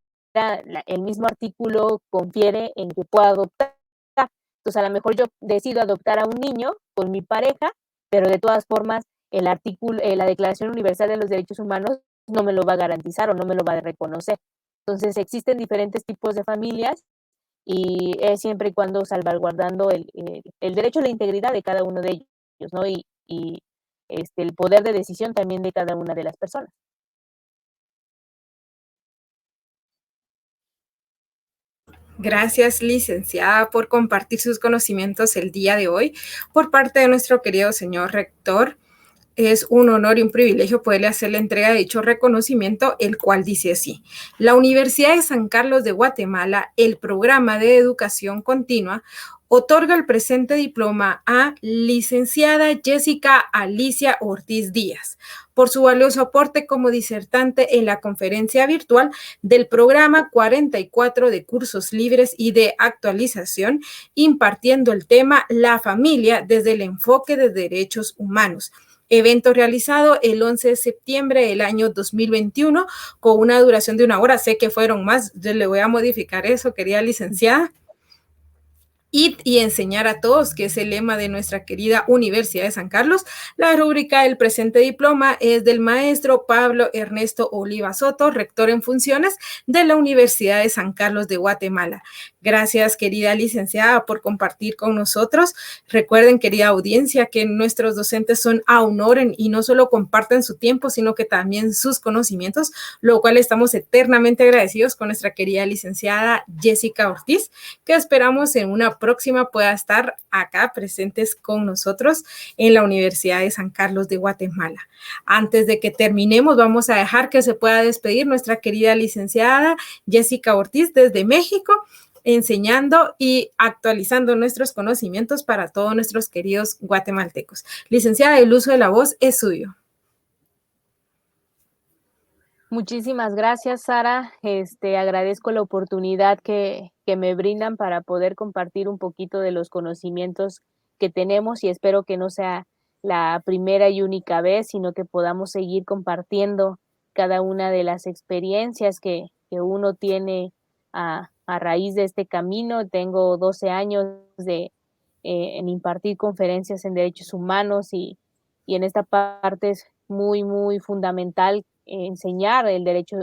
[SPEAKER 2] el mismo artículo confiere en que pueda adoptar. Entonces, a lo mejor yo decido adoptar a un niño con mi pareja, pero de todas formas, el artículo, la Declaración Universal de los Derechos Humanos no me lo va a garantizar o no me lo va a reconocer. Entonces, existen diferentes tipos de familias y es siempre y cuando salvaguardando el derecho a la integridad de cada uno de ellos, ¿no? Y el poder de decisión también de cada una de las personas.
[SPEAKER 1] Gracias, licenciada, por compartir sus conocimientos el día de hoy. Por parte de nuestro querido señor rector, es un honor y un privilegio poderle hacer la entrega de dicho reconocimiento, el cual dice así: la Universidad de San Carlos de Guatemala, el programa de educación continua, otorga el presente diploma a licenciada Jessica Alicia Ortiz Díaz por su valioso aporte como disertante en la conferencia virtual del programa 44 de cursos libres y de actualización, impartiendo el tema La familia desde el enfoque de derechos humanos, evento realizado el 11 de septiembre del año 2021 con una duración de 1 hora. Sé que fueron más, yo le voy a modificar eso, querida licenciada. Y enseñar a todos, que es el lema de nuestra querida Universidad de San Carlos. La rúbrica del presente diploma es del maestro Pablo Ernesto Oliva Soto, rector en funciones de la Universidad de San Carlos de Guatemala. Gracias, querida licenciada, por compartir con nosotros. Recuerden, querida audiencia, que nuestros docentes son a honor y no solo comparten su tiempo, sino que también sus conocimientos, lo cual estamos eternamente agradecidos con nuestra querida licenciada Jessica Ortiz, que esperamos en una próxima pueda estar acá presentes con nosotros en la Universidad de San Carlos de Guatemala. Antes de que terminemos, vamos a dejar que se pueda despedir nuestra querida licenciada Jessica Ortiz desde México, enseñando y actualizando nuestros conocimientos para todos nuestros queridos guatemaltecos. Licenciada, el uso de la voz es suyo.
[SPEAKER 2] Muchísimas gracias, Sara. Agradezco la oportunidad que me brindan para poder compartir un poquito de los conocimientos que tenemos y espero que no sea la primera y única vez, sino que podamos seguir compartiendo cada una de las experiencias que uno tiene a raíz de este camino. Tengo 12 años en impartir conferencias en derechos humanos y en esta parte es muy, muy fundamental enseñar el derecho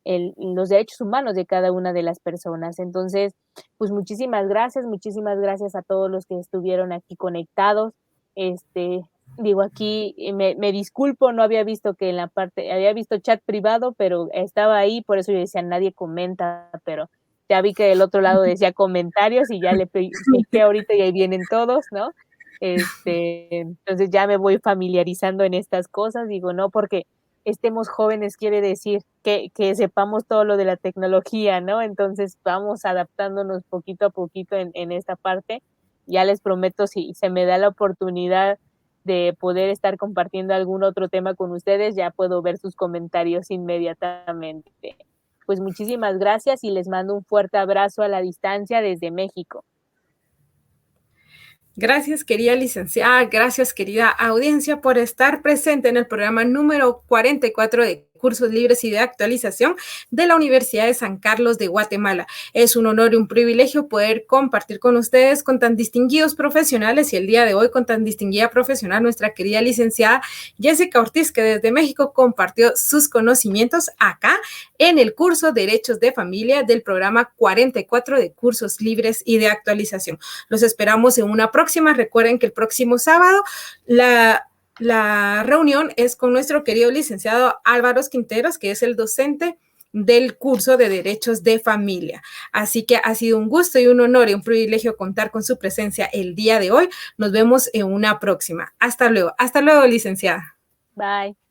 [SPEAKER 2] los derechos humanos de cada una de las personas. Entonces, pues muchísimas gracias a todos los que estuvieron aquí conectados. Digo, aquí me disculpo, no había visto que en la parte, había visto chat privado, pero estaba ahí, por eso yo decía, nadie comenta, pero ya vi que del otro lado decía comentarios y ya le piqué ahorita y ahí vienen todos, ¿no? Entonces ya me voy familiarizando en estas cosas, digo, no porque estemos jóvenes quiere decir que sepamos todo lo de la tecnología, ¿no? Entonces vamos adaptándonos poquito a poquito en esta parte. Ya les prometo, si se me da la oportunidad de poder estar compartiendo algún otro tema con ustedes, ya puedo ver sus comentarios inmediatamente. Pues muchísimas gracias y les mando un fuerte abrazo a la distancia desde México.
[SPEAKER 1] Gracias, querida licenciada, gracias, querida audiencia, por estar presente en el programa número 44 de Cursos Libres y de Actualización de la Universidad de San Carlos de Guatemala. Es un honor y un privilegio poder compartir con ustedes, con tan distinguidos profesionales, y el día de hoy con tan distinguida profesional, nuestra querida licenciada Jessica Ortiz, que desde México compartió sus conocimientos acá en el curso Derechos de Familia del programa 44 de Cursos Libres y de Actualización. Los esperamos en una próxima. Recuerden que el próximo sábado la reunión es con nuestro querido licenciado Álvaro Quinteros, que es el docente del curso de Derechos de Familia. Así que ha sido un gusto y un honor y un privilegio contar con su presencia el día de hoy. Nos vemos en una próxima. Hasta luego, licenciada.
[SPEAKER 2] Bye.